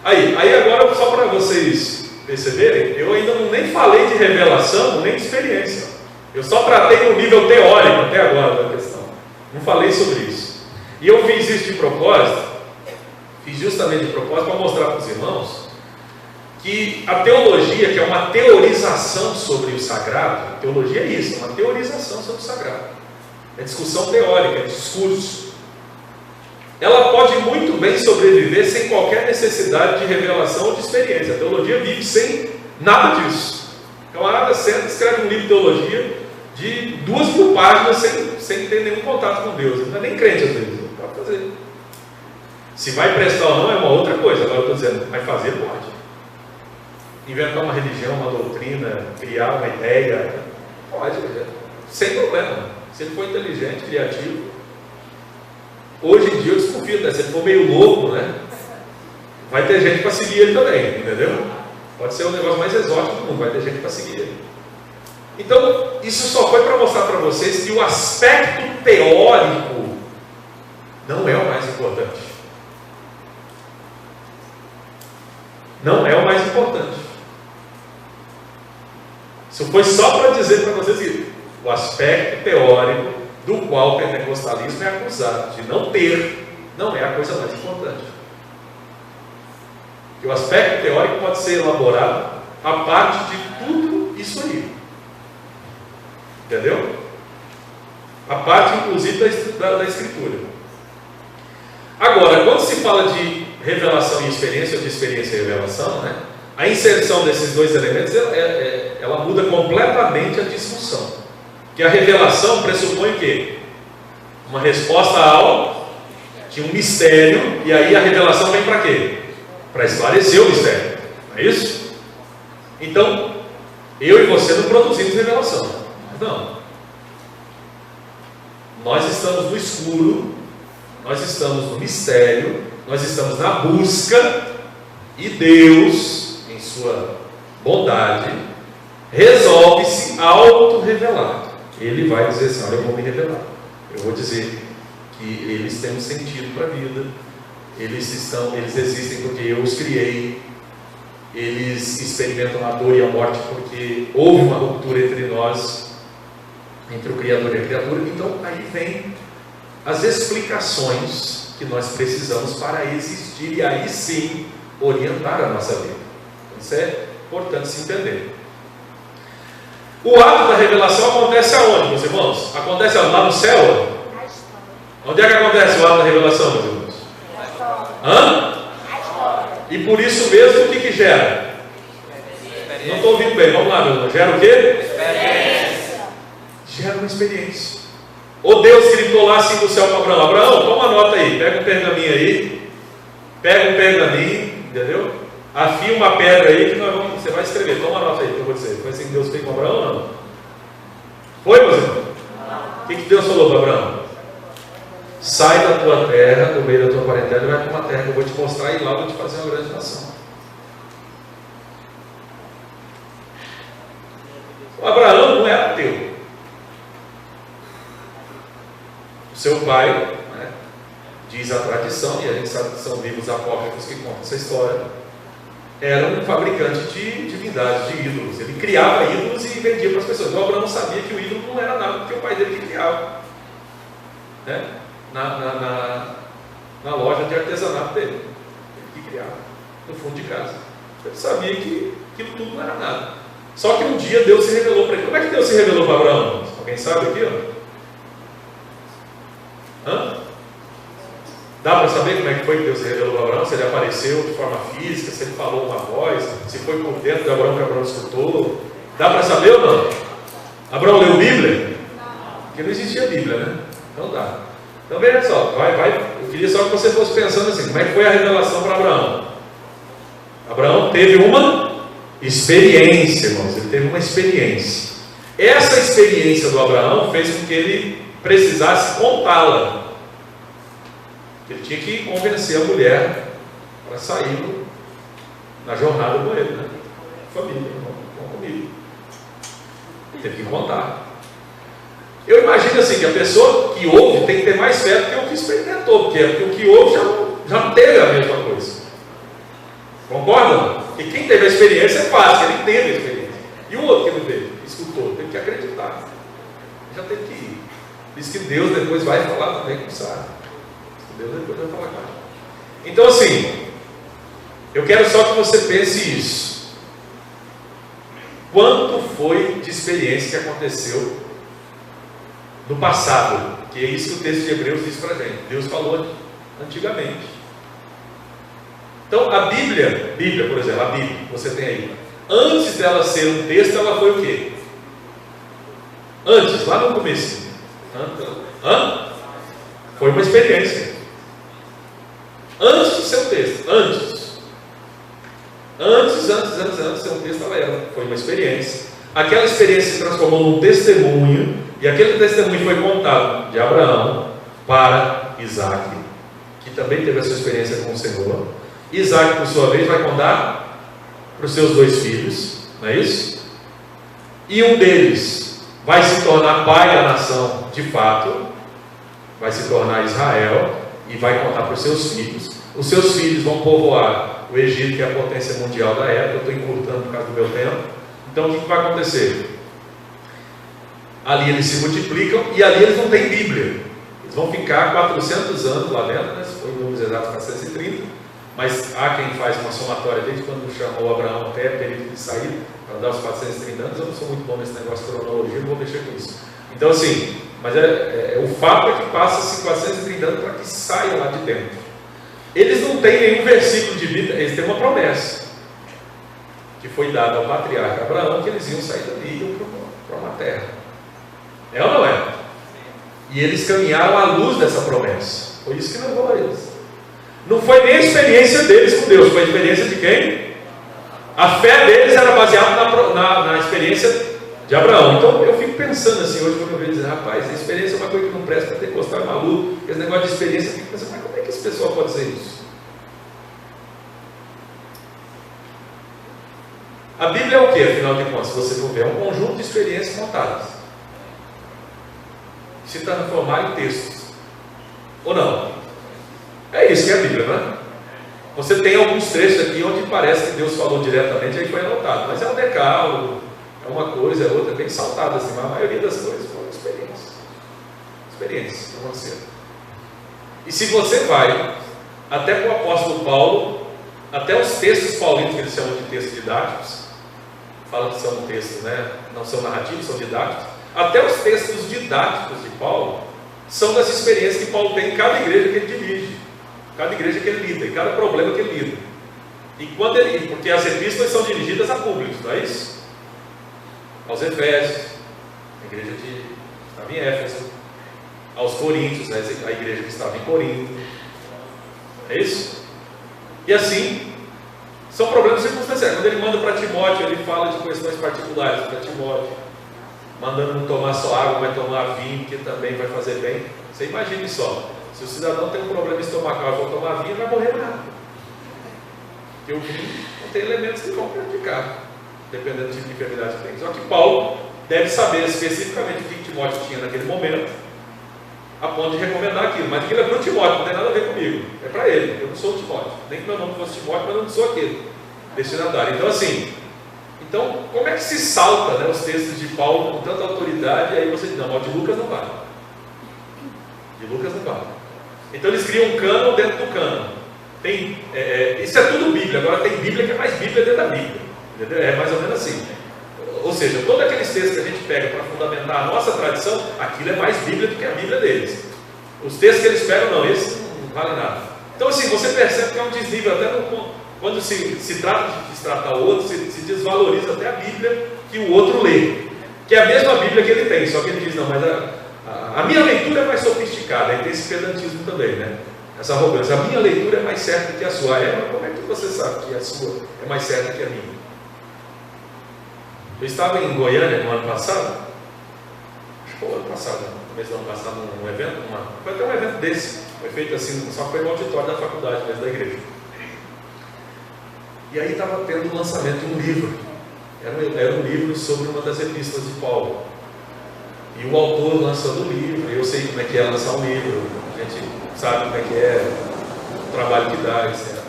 Aí agora, só para vocês perceberem, eu ainda nem falei de revelação, nem de experiência. Eu só tratei no nível teórico até agora da questão. Não falei sobre isso. E eu fiz isso de propósito, fiz justamente de propósito para mostrar para os irmãos que a teologia, que é uma teorização sobre o sagrado, teologia é isso, é uma teorização sobre o sagrado. É discussão teórica, é discurso. Ela pode muito bem sobreviver sem qualquer necessidade de revelação ou de experiência. A teologia vive sem nada disso. O camarada senta, escreve um livro de teologia de 2.000 páginas sem ter nenhum contato com Deus. Ele não é nem crente às vezes, pode fazer. Se vai prestar ou não é uma outra coisa. Agora eu estou dizendo, vai fazer, pode. Inventar uma religião, uma doutrina, criar uma ideia, pode, sem problema. Se ele for inteligente, criativo. Hoje em dia eu desconfio, né? Se ele for meio louco, né? Vai ter gente para seguir ele também, entendeu? Pode ser o negócio mais exótico do mundo, vai ter gente para seguir ele. Então, isso só foi para mostrar para vocês que o aspecto teórico não é o mais importante. Não é o mais importante. Isso foi só para dizer para vocês que o aspecto teórico do qual o pentecostalismo é acusado de não ter, não é a coisa mais importante. E o aspecto teórico pode ser elaborado a parte de tudo isso aí. Entendeu? A parte, inclusive, da Escritura. Agora, quando se fala de revelação e experiência, ou de experiência e revelação, né, a inserção desses dois elementos, ela muda completamente a discussão. Que a revelação pressupõe o quê? Uma resposta a algo, de um mistério, e aí a revelação vem para quê? Para esclarecer o mistério, não é isso? Então, eu e você não produzimos revelação, não. Nós estamos no escuro, nós estamos no mistério, nós estamos na busca, e Deus, em sua bondade, resolve se auto-revelar. Ele vai dizer assim, olha, eu vou me revelar. Eu vou dizer que eles têm um sentido para a vida. Eles existem porque eu os criei. Eles experimentam a dor e a morte porque houve uma ruptura entre nós, entre o Criador e a criatura. Então, aí vem as explicações que nós precisamos para existir e aí sim orientar a nossa vida. Isso é importante se entender. O ato da revelação acontece aonde, meus irmãos? Acontece lá no céu? Onde é que acontece o ato da revelação, meus irmãos? Hã? E por isso mesmo, o que gera? Não estou ouvindo bem, vamos lá, meu irmão. Gera o quê? Experiência. Gera uma experiência. O Deus gritou lá assim do céu para Abraão: Abraão, toma nota aí, pega um pergaminho aí, entendeu? Afia uma pedra aí que você vai escrever. Toma nota aí que eu vou dizer. Foi assim que Deus fez com Abraão ou não? Foi, meus irmãos? O que Deus falou para Abraão? Sai da tua terra, do meio da tua parentela, e vai para uma terra que eu vou te mostrar, e lá eu vou te fazer uma grande nação. O Abraão não era ateu. O seu pai, né, diz a tradição, e a gente sabe que são livros apócrifos que contam essa história, era um fabricante de divindades, de ídolos. Ele criava ídolos e vendia para as pessoas. Então Abraão sabia que o ídolo não era nada, porque o pai dele que criava, né, na loja de artesanato dele. Ele que criava, no fundo de casa. Ele sabia que aquilo tudo não era nada. Só que um dia Deus se revelou para ele. Como é que Deus se revelou para Abraão? Alguém sabe aqui? Hã? Dá para saber como é que foi que Deus se revelou para Abraão? Se ele apareceu de forma física, se ele falou uma voz, se foi por dentro de Abraão que Abraão escutou. Dá para saber ou não? Abraão leu Bíblia? Porque não existia Bíblia, né? Então dá. Então veja só, eu queria só que você fosse pensando assim, como é que foi a revelação para Abraão? Abraão teve uma experiência, irmãos, ele teve uma experiência. Essa experiência do Abraão fez com que ele precisasse contá-la. Ele tinha que convencer a mulher para sair na jornada com ele, né? Família, vão comigo. Teve que contar. Eu imagino assim, que a pessoa que ouve tem que ter mais fé do que o que experimentou, porque o que ouve já não teve a mesma coisa. Concordam? Porque quem teve a experiência é fácil, ele teve a experiência. E o outro que não teve, escutou, teve que acreditar. Já teve que ir. Diz que Deus depois vai falar também com Sara. Deus depois vai falar com ela. Então assim, eu quero só que você pense isso. Quanto foi de experiência que aconteceu no passado? Que é isso que o texto de Hebreus diz para a gente. Deus falou antigamente. Então a Bíblia, por exemplo, a Bíblia, você tem aí. Antes dela ser um texto, ela foi o quê? Antes, lá no começo. Foi uma experiência. Antes de ser um texto. Antes de ser um texto, ela foi uma experiência. Aquela experiência se transformou num testemunho. E aquele testemunho foi contado de Abraão para Isaac, que também teve a sua experiência com o Senhor. Isaac, por sua vez, vai contar para os seus 2 filhos, não é isso? E um deles vai se tornar pai da nação de fato, vai se tornar Israel, e vai contar para os seus filhos. Os seus filhos vão povoar o Egito, que é a potência mundial da época. Eu estou encurtando por causa do meu tempo. Então o que vai acontecer? Ali eles se multiplicam, e ali eles não têm Bíblia. Eles vão ficar 400 anos lá dentro, né? Foi em números exatos 430, mas há quem faz uma somatória desde quando chamou Abraão até o período de sair, para dar os 430 anos. Eu não sou muito bom nesse negócio de cronologia, não vou mexer com isso. Então assim, mas o fato é que passa-se 430 anos para que saiam lá de dentro. Eles não têm nenhum versículo de Bíblia, eles têm uma promessa que foi dada ao patriarca Abraão, que eles iam sair dali e iam para uma terra. É ou não é? E eles caminharam à luz dessa promessa. Foi isso que levou a eles. Não foi nem a experiência deles com Deus, foi a experiência de quem? A fé deles era baseada na experiência de Abraão. Então eu fico pensando assim, hoje quando eu vejo dizer, rapaz, a experiência é uma coisa que não presta, pentecostal é maluco, esse negócio de experiência, eu fico pensando, mas como é que esse pessoal pode dizer isso? A Bíblia é o que, afinal de contas, se você for ver? É um conjunto de experiências contadas, que se transformaram em textos, ou não? É isso que é a Bíblia, não é? Você tem alguns trechos aqui onde parece que Deus falou diretamente, aí foi anotado, mas é um decálogo, é uma coisa, é outra, bem saltada assim, mas a maioria das coisas foram experiências que aconteceram. E se você vai até para o apóstolo Paulo, até os textos paulinos, que eles chamam de textos didáticos, falam que são textos, né? Não são narrativos, são didáticos, até os textos didáticos de Paulo são das experiências que Paulo tem em cada igreja que ele dirige, cada igreja que ele lida, em cada problema que ele lida. E quando porque as epístolas são dirigidas a públicos, não é isso? Aos Efésios, a igreja que estava em Éfeso, aos Coríntios, né? A igreja que estava em Corinto, é isso? E assim, são certo. Quando ele manda para Timóteo, ele fala de questões particulares para Timóteo, mandando não tomar só água, vai tomar vinho, que também vai fazer bem. Você imagine só, se o cidadão tem um problema estomacal e for tomar vinho, vai morrer nada. Porque o vinho não tem elementos que vão prejudicar, dependendo do tipo de enfermidade que tem. Só que Paulo deve saber especificamente o que Timóteo tinha naquele momento, a ponto de recomendar aquilo. Mas aquilo é para o Timóteo, não tem nada a ver comigo. É para ele, eu não sou o Timóteo. Nem que meu nome fosse Timóteo, mas eu não sou aquele destinatário. Então assim, como é que se salta, né, os textos de Paulo com tanta autoridade, e aí você diz, não, de Lucas não vale. De Lucas não vale. Então eles criam um cânon dentro do cânon. Isso é tudo Bíblia, agora tem Bíblia que é mais Bíblia dentro da Bíblia. Entendeu? É mais ou menos assim. Ou seja, todos aqueles textos que a gente pega para fundamentar a nossa tradição, aquilo é mais Bíblia do que a Bíblia deles. Os textos que eles pegam, não, esses não valem nada. Então assim, você percebe que é um desnível, até quando se trata de destratar o outro, se desvaloriza até a Bíblia que o outro lê, que é a mesma Bíblia que ele tem, só que ele diz, não, mas a minha leitura é mais sofisticada, aí tem esse pedantismo também, né? Essa arrogância, a minha leitura é mais certa que a sua. Mas como é que você sabe que a sua é mais certa que a minha? Eu estava em Goiânia no ano passado, acho que foi o ano passado, talvez no ano passado, num evento, foi até um evento desse, foi feito assim, só foi no auditório da faculdade, mesmo da igreja. E aí estava tendo o lançamento de um livro, era um livro sobre uma das epístolas de Paulo. E o autor lançando o livro, eu sei como é que é lançar um livro, a gente sabe como é que é o trabalho que dá, etc.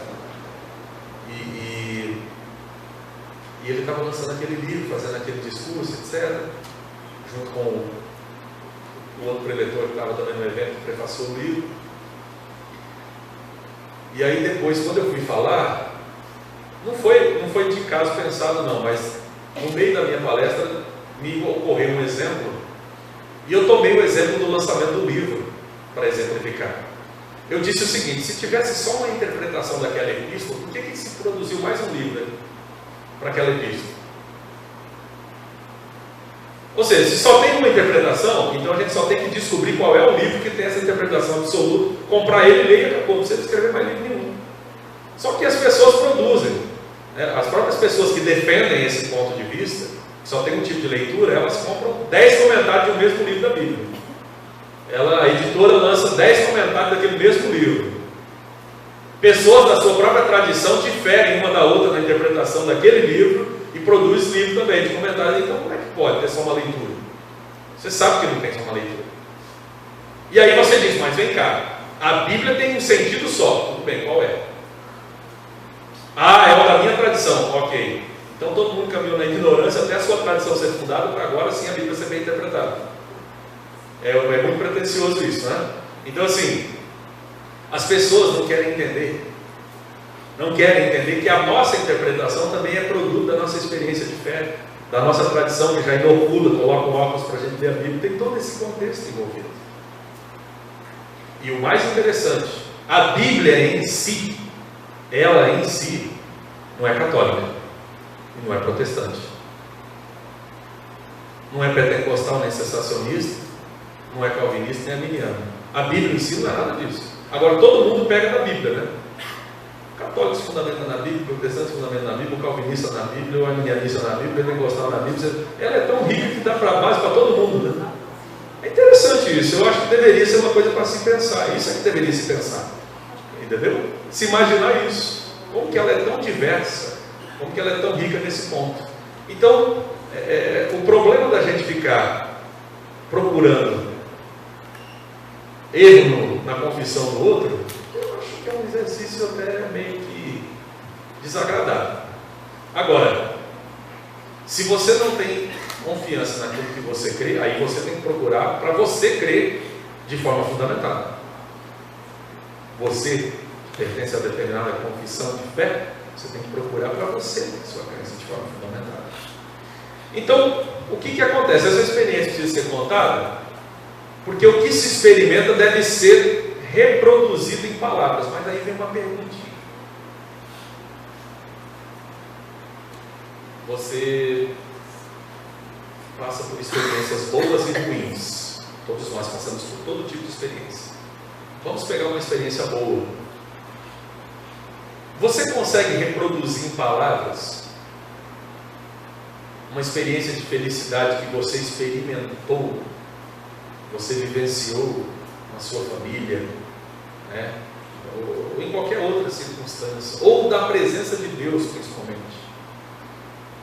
E ele estava lançando aquele livro, fazendo aquele discurso, etc. Junto com o outro preletor que estava também no evento, que prefaciou o livro. E aí depois, quando eu fui falar, não foi de caso pensado não, mas no meio da minha palestra me ocorreu um exemplo, e eu tomei o exemplo do lançamento do livro para exemplificar. Eu disse o seguinte: se tivesse só uma interpretação daquela epístola, por que se produziu mais um livro para aquela epístola? Ou seja, se só tem uma interpretação, então a gente só tem que descobrir qual é o livro que tem essa interpretação absoluta, comprar ele, ler e acabou, não precisa escrever mais livro nenhum. Só que as pessoas produzem, né? As próprias pessoas que defendem esse ponto de vista, que só tem um tipo de leitura, elas compram 10 comentários de um mesmo livro da Bíblia. A editora lança 10 comentários daquele mesmo livro. Pessoas da sua própria tradição diferem uma da outra na interpretação daquele livro e produzem livro também de comentários. Então como é que pode ter só uma leitura? Você sabe que não tem só uma leitura. E aí você diz, mas vem cá, a Bíblia tem um sentido só. Tudo bem, qual é? É o da minha tradição, ok. Então todo mundo caminhou na ignorância até a sua tradição ser fundada, para agora sim a Bíblia ser bem interpretada. É muito pretensioso isso, né? Então assim, as pessoas não querem entender que a nossa interpretação também é produto da nossa experiência de fé, da nossa tradição que já inocula, coloca um óculos para a gente ler a Bíblia, tem todo esse contexto envolvido. E o mais interessante, a Bíblia em si, ela em si, não é católica, e não é protestante, não é pentecostal nem sensacionista, não é calvinista nem arminiano. A Bíblia em si não é nada disso. Agora todo mundo pega na Bíblia, né? Católico se fundamenta na Bíblia, protestante se fundamenta na Bíblia, o calvinista na Bíblia, o arminianista na Bíblia, o pentecostal na Bíblia. Ela é tão rica que dá para base para todo mundo, né? É interessante isso. Eu acho que deveria ser uma coisa para se pensar. Isso é que deveria se pensar, entendeu? Se imaginar isso, como que ela é tão diversa, como que ela é tão rica nesse ponto. Então o problema da gente ficar procurando erro na confissão do outro, eu acho que é um exercício até meio que desagradável. Agora, se você não tem confiança naquilo que você crê, aí você tem que procurar para você crer de forma fundamentada. Você que pertence a determinada confissão de fé, você tem que procurar para você ter sua crença de forma fundamentada. Então, o que acontece? Essa experiência precisa ser contada, porque o que se experimenta deve ser reproduzido em palavras. Mas aí vem uma perguntinha. Você passa por experiências boas e ruins. Todos nós passamos por todo tipo de experiência. Vamos pegar uma experiência boa. Você consegue reproduzir em palavras uma experiência de felicidade que você experimentou, você vivenciou na sua família, né? Ou em qualquer outra circunstância, ou da presença de Deus principalmente?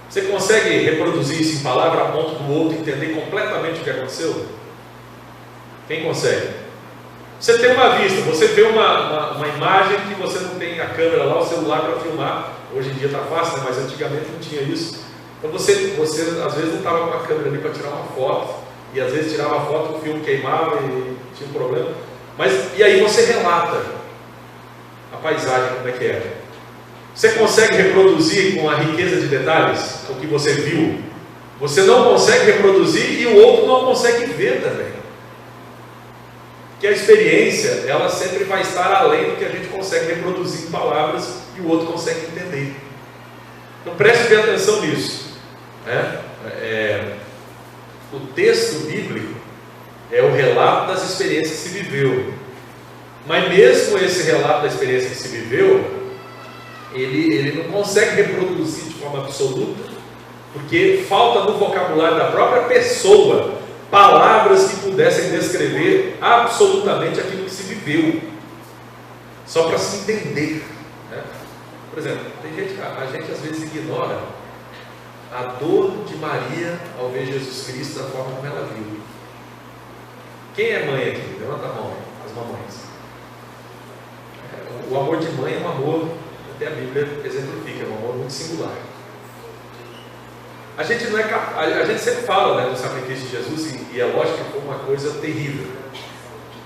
Você consegue reproduzir isso em palavra a ponto do outro entender completamente o que aconteceu? Quem consegue? Você tem uma vista, você vê uma imagem que você não tem a câmera lá, o celular para filmar. Hoje em dia está fácil, né? Mas antigamente não tinha isso. Então você às vezes não estava com a câmera ali para tirar uma foto, e às vezes tirava a foto, o filme queimava e tinha um problema. E aí você relata a paisagem, como é que era. Você consegue reproduzir com a riqueza de detalhes o que você viu? Você não consegue reproduzir e o outro não consegue ver também. Que a experiência, ela sempre vai estar além do que a gente consegue reproduzir em palavras e o outro consegue entender. Então preste bem atenção nisso, né? O texto bíblico é o relato das experiências que se viveu, mas mesmo esse relato da experiência que se viveu, ele não consegue reproduzir de forma absoluta, porque falta no vocabulário da própria pessoa palavras que pudessem descrever absolutamente aquilo que se viveu, só para se entender, né? Por exemplo, a gente às vezes ignora a dor de Maria ao ver Jesus Cristo da forma como ela viu. Quem é mãe aqui? Levanta a mão, as mamães. O amor de mãe é um amor, até a Bíblia exemplifica, é um amor muito singular. A gente sempre fala, né, do sacrifício de Jesus, e é lógico que foi uma coisa terrível.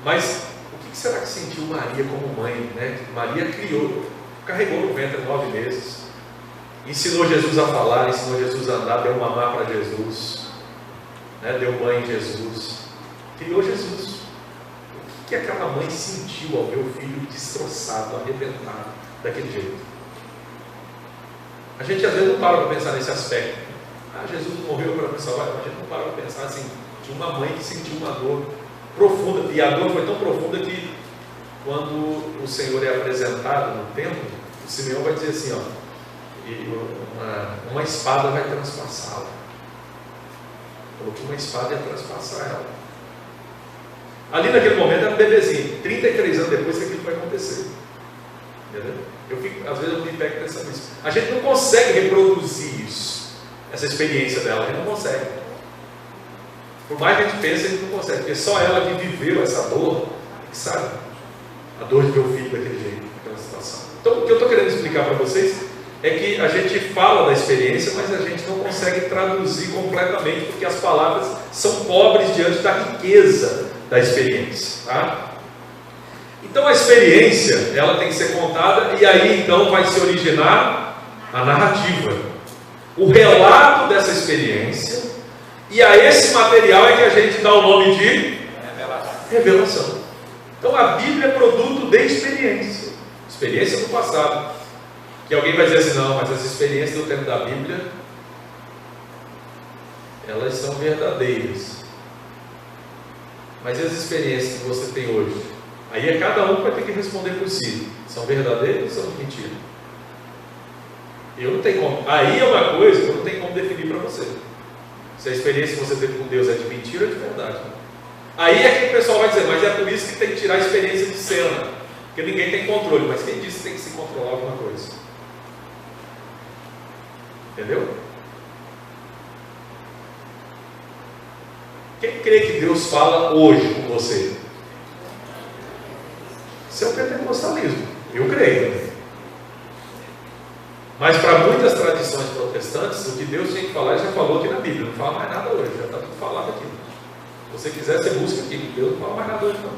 Mas o que será que sentiu Maria como mãe, né? Maria carregou no ventre 9 meses, ensinou Jesus a falar, ensinou Jesus a andar, deu mamar para Jesus, né? Deu banho em Jesus, criou Jesus. O que aquela mãe sentiu ao ver o filho destroçado, arrebentado, daquele jeito? A gente às vezes não para pensar nesse aspecto. Jesus morreu para me salvar. A gente não para para pensar assim, de uma mãe que sentiu uma dor profunda, e a dor foi tão profunda que quando o Senhor é apresentado no templo, o Simeão vai dizer assim, uma espada vai transpassá-la. Falou que uma espada ia transpassar ela. Ali naquele momento era um bebezinho, 33 anos depois que aquilo vai acontecer. Entendeu? Às vezes eu me pego pensando nisso. A gente não consegue reproduzir isso, essa experiência dela, a gente não consegue. Por mais que a gente pense, a gente não consegue, porque só ela que viveu essa dor, que sabe a dor de ver o filho daquele jeito, naquela situação. Então, o que eu estou querendo explicar para vocês é que a gente fala da experiência, mas a gente não consegue traduzir completamente, porque as palavras são pobres diante da riqueza da experiência, tá? Então a experiência, ela tem que ser contada, e aí então vai se originar a narrativa, o relato dessa experiência, e a esse material é que a gente dá o nome de revelação. Então a Bíblia é produto de experiência do passado, que alguém vai dizer assim, não, mas as experiências do tempo da Bíblia, elas são verdadeiras. Mas e as experiências que você tem hoje? Aí é cada um que vai ter que responder por si. São verdadeiras ou são de mentira? Eu não tenho como. Aí é uma coisa que eu não tenho como definir para você. Se a experiência que você teve com Deus é de mentira ou de verdade. Aí é que o pessoal vai dizer, mas é por isso que tem que tirar a experiência de cena. Porque ninguém tem controle. Mas quem disse que tem que se controlar alguma coisa? Entendeu? Quem crê que Deus fala hoje com você? Isso é o pentecostalismo. Eu creio também. Mas para muitas tradições protestantes, o que Deus tinha que falar, Ele já falou aqui na Bíblia. Não fala mais nada hoje, já está tudo falado aqui. Se você quiser, você busca aqui. Deus não fala mais nada hoje, não.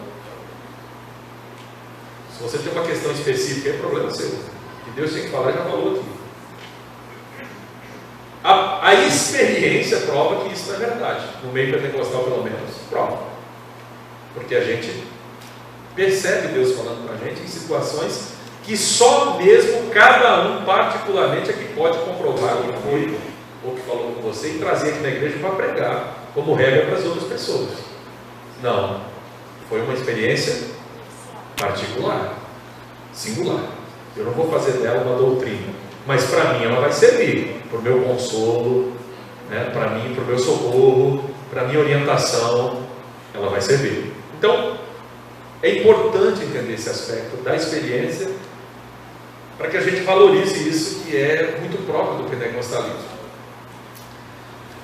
Se você tem uma questão específica, é problema seu. O que Deus tinha que falar, já falou aqui. A experiência prova que isso não é verdade. No meio pentecostal, pelo menos, prova. Porque a gente percebe Deus falando com a gente em situações que só mesmo cada um particularmente é que pode comprovar o que foi ou que falou com você e trazer aqui na igreja para pregar como regra para as outras pessoas. Não. Foi uma experiência particular, singular. Eu não vou fazer dela uma doutrina, mas para mim ela vai servir para o meu consolo, né? Para mim, para o meu socorro, para a minha orientação, ela vai servir. Então, é importante entender esse aspecto da experiência para que a gente valorize isso que é muito próprio do pentecostalismo.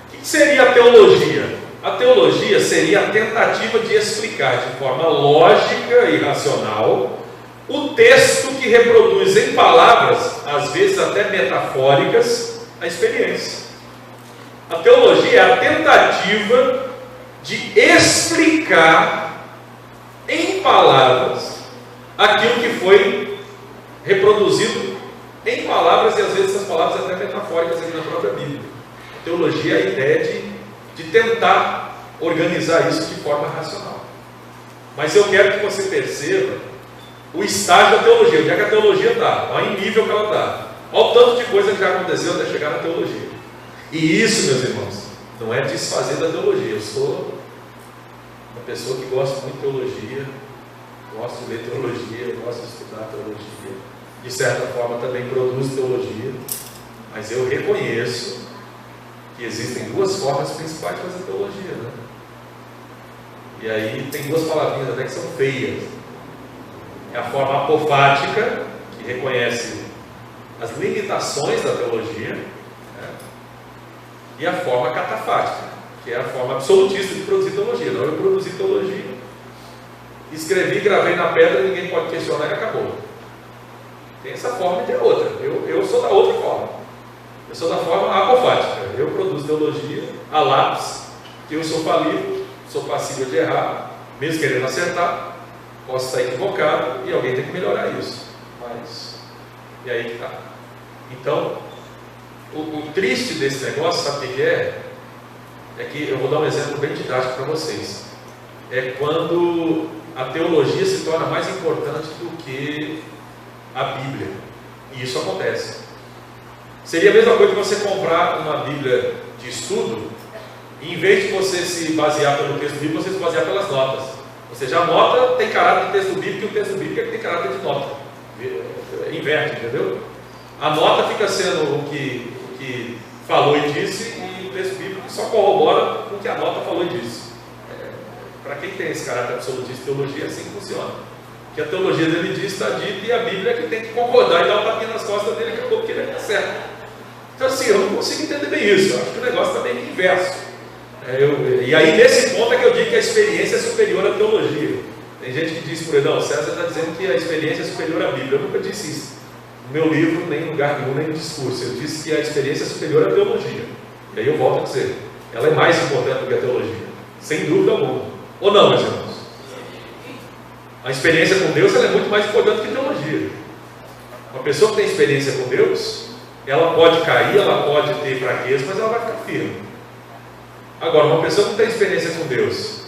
O que seria a teologia? A teologia seria a tentativa de explicar de forma lógica e racional o texto que reproduz em palavras, às vezes até metafóricas, a experiência. A teologia é a tentativa de explicar em palavras aquilo que foi reproduzido em palavras, e às vezes essas palavras até metafóricas aqui na própria Bíblia. A teologia é a ideia de tentar organizar isso de forma racional. Mas eu quero que você perceba o estágio da teologia, onde é que a teologia está, olha em nível que ela está, olha o tanto de coisa que já aconteceu até chegar na teologia. E isso, meus irmãos, não é desfazer da teologia. Eu sou uma pessoa que gosta muito de teologia, gosto de ler teologia, gosto de estudar teologia, de certa forma também produzo teologia, mas eu reconheço que existem duas formas principais de fazer teologia, né? E aí tem duas palavrinhas até que são feias. É a forma apofática, que reconhece as limitações da teologia, né? E a forma catafática, que é a forma absolutista de produzir teologia. Não, eu produzi teologia, escrevi, gravei na pedra, ninguém pode questionar e acabou. Tem essa forma e tem outra. Eu sou da outra forma. Eu sou da forma apofática. Eu produzo teologia a lápis, que eu sou falível, sou passível de errar, mesmo querendo acertar, posso estar equivocado e alguém tem que melhorar isso. Mas, e aí que está. Então, o triste desse negócio, sabe o que é? É que eu vou dar um exemplo bem didático para vocês. É quando a teologia se torna mais importante do que a Bíblia. E isso acontece. Seria a mesma coisa que você comprar uma Bíblia de estudo, e em vez de você se basear pelo texto bíblico, você se basear pelas notas. Ou seja, a nota tem caráter de texto bíblico e o texto bíblico é que tem caráter de nota. Inverte, entendeu? A nota fica sendo o que falou e disse, e o texto bíblico só corrobora com o que a nota falou e disse. Para quem tem esse caráter absolutista de teologia, é assim que funciona. Que a teologia dele diz, está dita, e a Bíblia é que tem que concordar e dar um tapinha nas costas dele, que acabou porque ele está certo. Então assim, eu não consigo entender bem isso. Eu acho que o negócio está meio que inverso. E aí nesse ponto é que eu digo que a experiência é superior à teologia. Tem gente que diz por aí, não, o César está dizendo que a experiência é superior à Bíblia. Eu nunca disse isso. No meu livro, nem em lugar nenhum, nem no discurso. Eu disse que a experiência é superior à teologia. E aí eu volto a dizer, ela é mais importante do que a teologia. Sem dúvida alguma. Ou não, meus irmãos? A experiência com Deus ela é muito mais importante que a teologia. Uma pessoa que tem experiência com Deus, ela pode cair, ela pode ter fraqueza, mas ela vai ficar firme. Agora, uma pessoa que não tem experiência com Deus,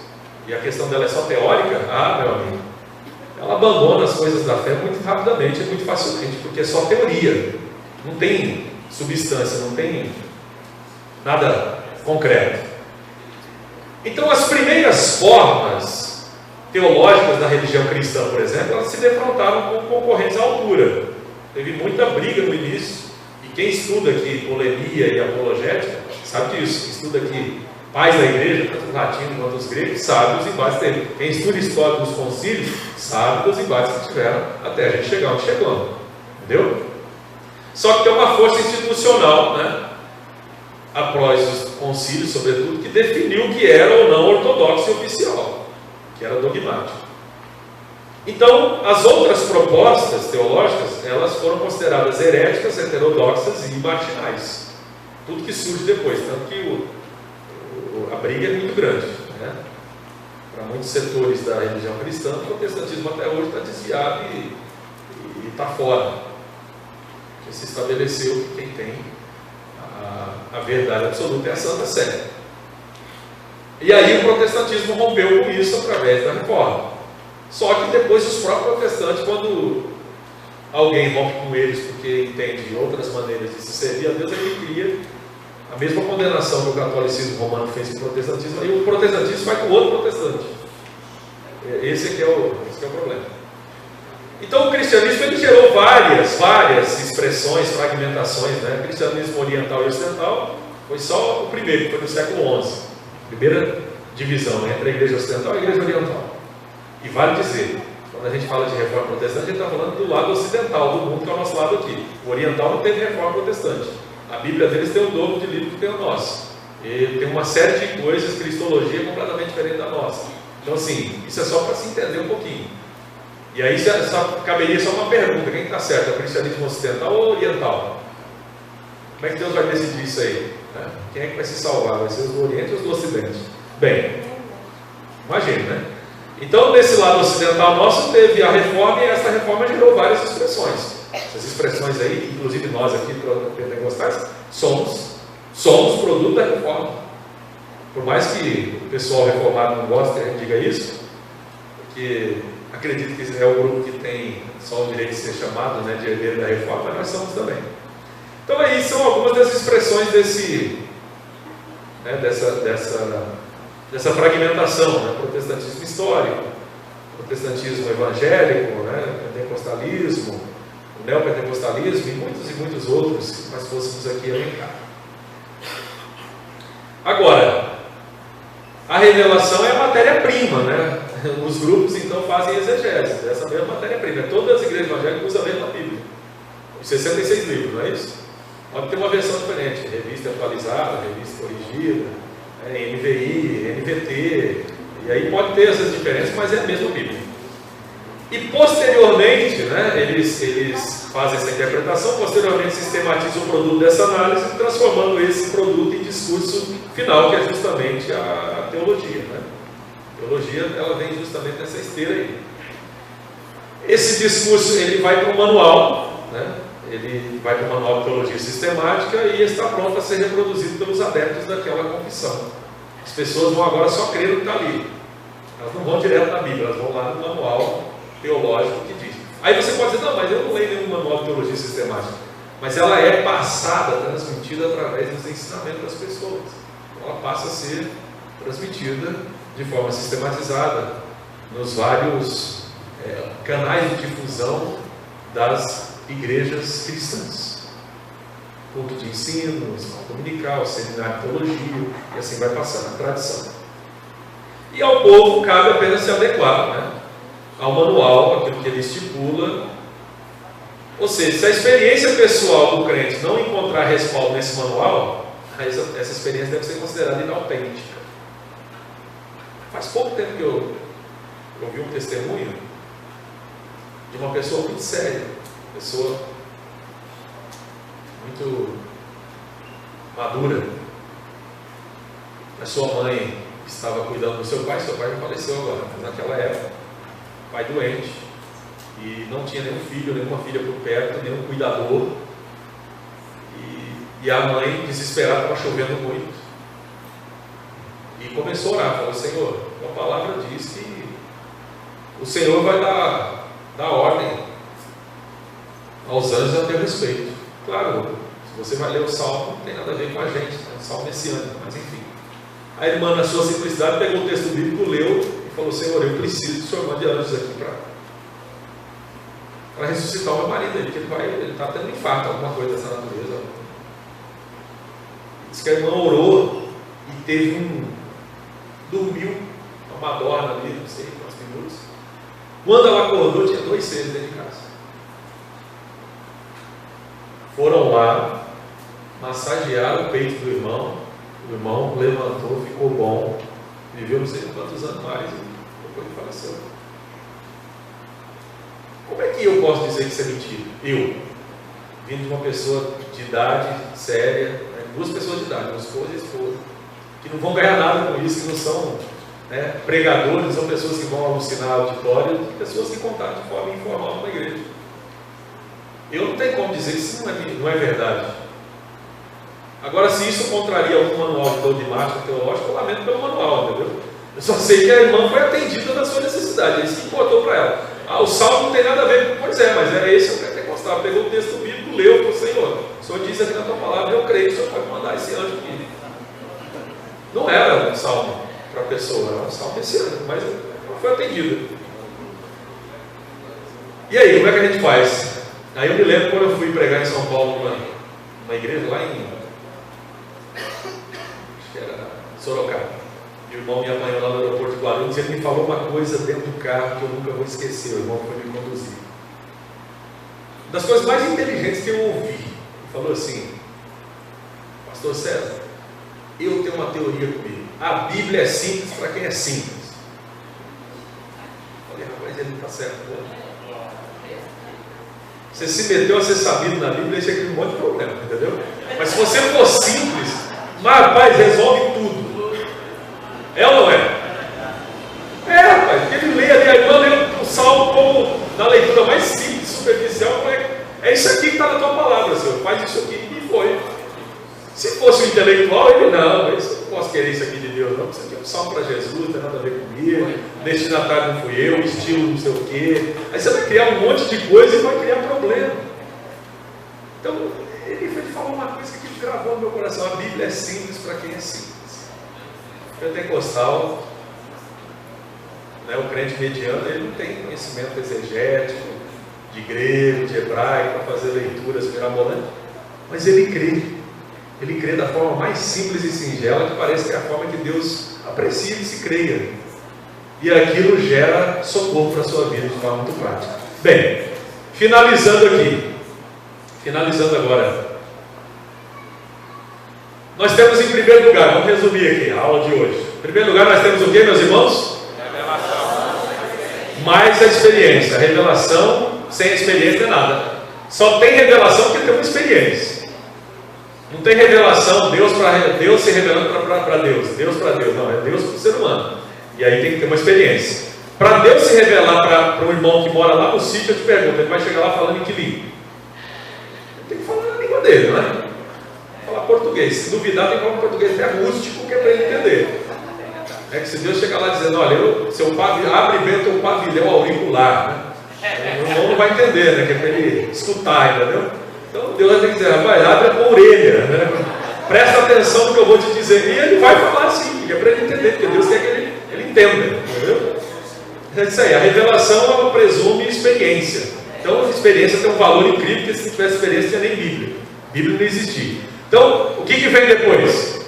e a questão dela é só teórica, meu amigo, ela abandona as coisas da fé muito rapidamente, muito facilmente, porque é só teoria, não tem substância, não tem nada concreto. Então, as primeiras formas teológicas da religião cristã, por exemplo, elas se defrontaram com concorrentes à altura. Teve muita briga no início, e quem estuda aqui polemia e apologética, sabe disso. Quem estuda aqui pais da igreja, tanto os latinos quanto os gregos, sabe os embates dele. Quem estuda história dos concílios, sabe dos embates que tiveram até a gente chegar onde chegamos. Entendeu? Só que tem uma força institucional, né? Após os concílios, sobretudo, que definiu o que era ou não ortodoxo e oficial, que era dogmático. Então, as outras propostas teológicas, elas foram consideradas heréticas, heterodoxas e marginais. Tudo que surge depois, tanto que a briga é muito grande, né? Para muitos setores da religião cristã, o protestantismo até hoje está desviado e está fora. Porque se estabeleceu que quem tem a verdade absoluta é a Santa Sé. E aí o protestantismo rompeu com isso através da reforma. Só que depois os próprios protestantes, quando alguém rompe com eles porque entende outras maneiras de se servir a Deus, ele cria a mesma condenação que o catolicismo romano fez com o protestantismo, e o protestantismo vai com o outro protestante. Esse é o problema. Então o cristianismo ele gerou várias expressões, fragmentações, né? O cristianismo oriental e ocidental foi só o primeiro, que foi no século XI. Primeira divisão, né, entre a igreja ocidental e a igreja oriental. E vale dizer, quando a gente fala de reforma protestante, a gente está falando do lado ocidental do mundo, que é o nosso lado aqui. O oriental não teve reforma protestante. A Bíblia deles tem o dobro de livro que tem o nosso. E tem uma série de coisas, cristologia completamente diferente da nossa. Então assim, isso é só para se entender um pouquinho. E aí caberia só uma pergunta: quem está certo? É o cristianismo ocidental ou oriental? Como é que Deus vai decidir isso aí? Né? Quem é que vai se salvar? Vai ser os do Oriente ou os do Ocidente? Bem, imagine, né? Então, nesse lado ocidental nosso, teve a reforma, e essa reforma gerou várias expressões. Essas expressões aí, inclusive nós aqui, pentecostais, somos produto da reforma. Por mais que o pessoal reformado não goste que a gente diga isso, porque acredito que é o grupo que tem só o direito de ser chamado, né, de herdeiro da reforma, mas nós somos também. Então aí são algumas das expressões dessa fragmentação, né? Protestantismo histórico, protestantismo evangélico, né? Pentecostalismo, o neopentecostalismo e muitos outros, se nós fôssemos aqui elencar. Agora, a revelação é a matéria-prima, né? Os grupos então fazem exegese dessa mesma matéria-prima. Todas as igrejas evangélicas usam a mesma Bíblia, os 66 livros, não é isso? Pode ter uma versão diferente, revista atualizada, revista corrigida, NVI, NVT, e aí pode ter essas diferenças, mas é a mesma Bíblia. E posteriormente, né, eles fazem essa interpretação, posteriormente sistematizam o produto dessa análise, transformando esse produto em discurso final, que é justamente a teologia. Né? A teologia, ela vem justamente nessa esteira aí. Esse discurso, ele vai para o manual, né? Ele vai para o manual de teologia sistemática e está pronto a ser reproduzido pelos adeptos daquela confissão. As pessoas vão agora só crer no que está ali. Elas não vão direto na Bíblia, elas vão lá no manual teológico que diz. Aí você pode dizer: não, mas eu não leio nenhum manual de teologia sistemática. Mas ela é passada, transmitida através dos ensinamentos das pessoas. Ela passa a ser transmitida de forma sistematizada nos vários canais de difusão das igrejas cristãs. Culto de ensino, escola dominical, seminário de teologia, e assim vai passando a tradição. E ao povo cabe apenas se adequar, né, ao manual, aquilo que ele estipula. Ou seja, se a experiência pessoal do crente não encontrar respaldo nesse manual, essa experiência deve ser considerada inautêntica. Faz pouco tempo que eu ouvi um testemunho de uma pessoa muito séria, pessoa muito madura. A sua mãe estava cuidando do seu pai já faleceu agora, mas naquela época, pai doente, e não tinha nenhum filho, nenhuma filha por perto, nenhum cuidador, e a mãe, desesperada, estava chovendo muito, e começou a orar, falou: Senhor, a palavra diz que o Senhor vai dar ordem aos anjos a teu respeito. Claro, se você vai ler o Salmo, não tem nada a ver com a gente, é um salmo messiânico, mas enfim. A irmã, na sua simplicidade, pegou o texto bíblico, leu e falou: Senhor, eu preciso que o Senhor mande anjos aqui para ressuscitar o meu marido aí, porque ele está tendo um infarto, alguma coisa dessa natureza. Diz que a irmã orou e teve dormiu, uma madorna ali, não sei quantos minutos. Quando ela acordou, tinha 2 seres dentro de casa. Foram lá, massagearam o peito do irmão, o irmão levantou, ficou bom, viveu não sei quantos anos mais e depois ele faleceu. Como é que eu posso dizer que isso é mentira? Eu, vindo de uma pessoa de idade séria, né, 2 pessoas de idade, uma esposa e esposa, que não vão ganhar nada com isso, que não são, né, pregadores, são pessoas que vão alucinar auditório, pessoas que contaram de forma informal na igreja. Eu não tenho como dizer que isso não é verdade. Agora, se isso contraria algum manual de dogmático teológico, eu lamento pelo manual, entendeu? Eu só sei que a irmã foi atendida na sua necessidade, é isso que importou para ela. O salmo não tem nada a ver com, pois é, mas era esse o pentecostal. Pegou o texto bíblico, leu para o Senhor. O Senhor diz aqui na tua palavra: eu creio que o Senhor pode mandar esse anjo aqui. Não era um salmo para a pessoa, era um salmo messiânico, mas ela foi atendida. E aí, como é que a gente faz? Aí eu me lembro quando eu fui pregar em São Paulo, uma igreja lá em, acho que era Sorocaba. E o irmão me apanhou lá no aeroporto de Guarulhos e ele me falou uma coisa dentro do carro que eu nunca vou esquecer. O irmão foi me conduzir. Uma das coisas mais inteligentes que eu ouvi. Ele falou assim: Pastor César, eu tenho uma teoria comigo. A Bíblia é simples para quem é simples. Eu falei, rapaz, ele está certo. Você se meteu a ser sabido na Bíblia, isso aqui é um monte de problema, entendeu? Mas se você for simples, rapaz, resolve tudo. É ou não é? É, rapaz, porque ele lê ali, a irmã lê o salmo como na leitura mais simples, superficial, é isso aqui que está na tua palavra, Senhor, faz isso aqui, e foi. Se fosse um intelectual, ele não, eu não posso querer isso aqui de Deus, não, isso aqui é um salmo para Jesus, não tem nada a ver comigo, destinatário não fui eu, estilo não sei o quê. Aí você vai criar um monte de coisa e vai criar problema. Então, ele falou uma coisa que gravou no meu coração: a Bíblia é simples para quem é simples. Pentecostal, né, o crente mediano, ele não tem conhecimento exegético, de grego, de hebraico, para fazer leituras mirabolantes, mas ele crê. Ele crê da forma mais simples e singela, que parece que é a forma que Deus aprecia que se creia. E aquilo gera socorro para a sua vida de forma muito prática. Bem, finalizando agora. Nós temos em primeiro lugar, vamos resumir aqui a aula de hoje. Em primeiro lugar, nós temos o que, meus irmãos? Revelação. Mais a experiência. A revelação sem a experiência é nada. Só tem revelação porque tem uma experiência. Não tem revelação, Deus se revelando para Deus, Deus para Deus, não, é Deus para o ser humano. E aí tem que ter uma experiência. Para Deus se revelar para um irmão que mora lá no sítio, eu te pergunto, ele vai chegar lá falando em que língua? Ele tem que falar na língua dele, não é? Falar português. Se duvidar, tem que falar português até rústico, que é para ele entender. É que se Deus chegar lá dizendo, olha, abre bem o teu pavilhão auricular, né? O irmão não vai entender, né? Que é para ele escutar, entendeu? Então Deus vai ter que dizer, rapaz, abre a tua orelha, né? Presta atenção no que eu vou te dizer. E ele vai falar assim, porque é para ele entender, porque Deus quer que ele entenda, entendeu? É isso aí, a revelação ela presume experiência. Então a experiência tem um valor incrível, porque se não tivesse experiência, não tinha nem Bíblia. Bíblia não existia. Então, o que vem depois?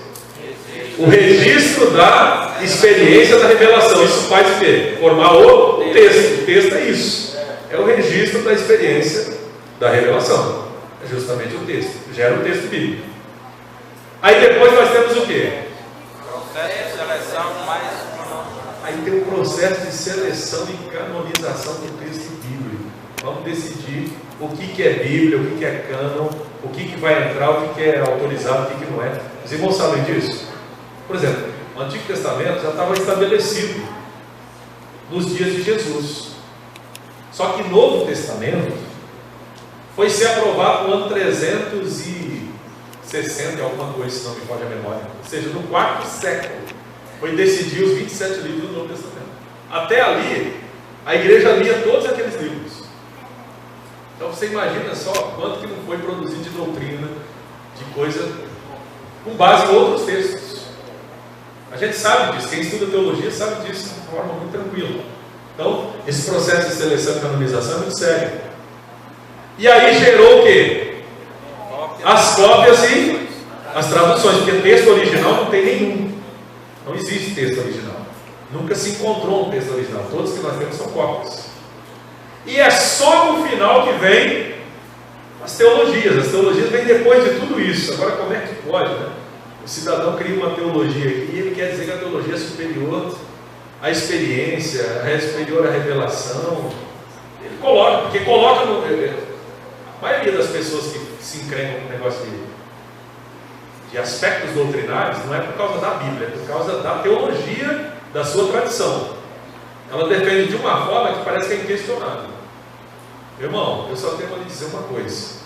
O registro da experiência da revelação. Isso faz o quê? Formar o texto. O texto é isso. É o registro da experiência da revelação. É justamente o texto. Gera o texto bíblico. Aí depois nós temos o quê? Processo de seleção mais. Aí tem um processo de seleção e canonização do texto bíblico. Vamos decidir o que é Bíblia, o que é cânon, o que vai entrar, o que é autorizado, o que não é. Os irmãos sabem disso? Por exemplo, o Antigo Testamento já estava estabelecido nos dias de Jesus. Só que o Novo Testamento foi ser aprovado no ano 360 alguma coisa, se não me falha a memória. Ou seja, no quarto século foi decidir os 27 livros do Novo Testamento. Até ali, a igreja lia todos aqueles livros. Então você imagina só quanto que não foi produzido de doutrina, de coisa com base em outros textos. A gente sabe disso, quem estuda teologia sabe disso de forma muito tranquila. Então, esse processo de seleção e canonização é muito sério. E aí gerou o quê? As cópias e as traduções, porque texto original não tem nenhum. Não existe texto original. Nunca se encontrou um texto original. Todos que nós temos são cópias. E é só no final que vem as teologias. As teologias vêm depois de tudo isso. Agora, como é que pode, né? O cidadão cria uma teologia aqui e ele quer dizer que a teologia é superior à experiência, é superior à revelação. Ele coloca, porque coloca no... A maioria das pessoas que se encrencam com o negócio de aspectos doutrinários não é por causa da Bíblia, é por causa da teologia da sua tradição. Ela defende de uma forma que parece que é inquestionável. Meu irmão, eu só tenho a lhe dizer uma coisa.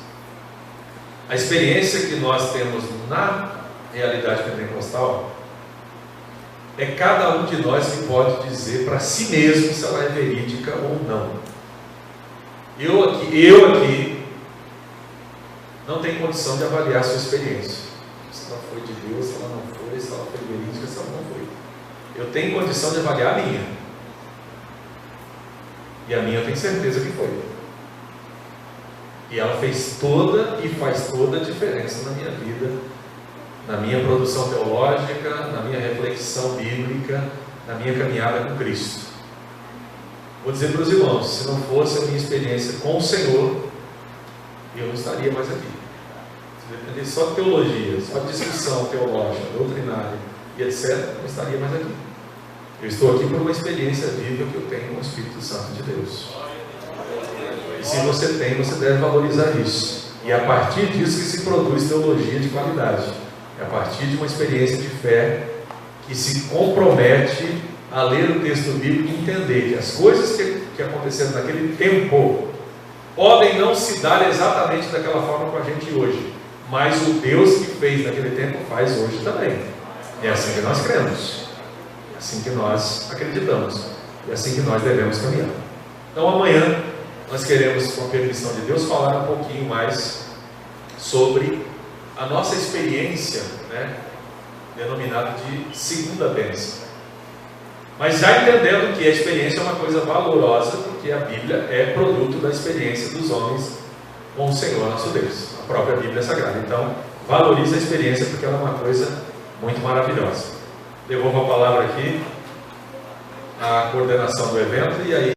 A experiência que nós temos na realidade pentecostal é cada um de nós que pode dizer para si mesmo se ela é verídica ou não. Eu aqui não tenho condição de avaliar a sua experiência. Se ela foi de Deus, se ela não foi, se ela foi verídica, se ela não foi. Eu tenho condição de avaliar a minha. E a minha eu tenho certeza que foi. E ela fez toda e faz toda a diferença na minha vida, na minha produção teológica, na minha reflexão bíblica, na minha caminhada com Cristo. Vou dizer para os irmãos, se não fosse a minha experiência com o Senhor, eu não estaria mais aqui. Se depender só de teologia, só de discussão teológica, doutrinária e etc., não estaria mais aqui. Eu estou aqui por uma experiência viva que eu tenho com o Espírito Santo de Deus. E se você tem, você deve valorizar isso. E é a partir disso que se produz teologia de qualidade. É a partir de uma experiência de fé que se compromete a ler o texto bíblico e entender que as coisas que aconteceram naquele tempo podem não se dar exatamente daquela forma com a gente hoje, mas o Deus que fez naquele tempo faz hoje também. E é assim que nós cremos, é assim que nós acreditamos, e é assim que nós devemos caminhar. Então amanhã nós queremos, com a permissão de Deus, falar um pouquinho mais sobre a nossa experiência, denominada de segunda bênção. Mas já entendendo que a experiência é uma coisa valorosa, porque a Bíblia é produto da experiência dos homens com o Senhor nosso Deus. A própria Bíblia é sagrada. Então, valorize a experiência, porque ela é uma coisa muito maravilhosa. Devolvo a palavra aqui à coordenação do evento, e aí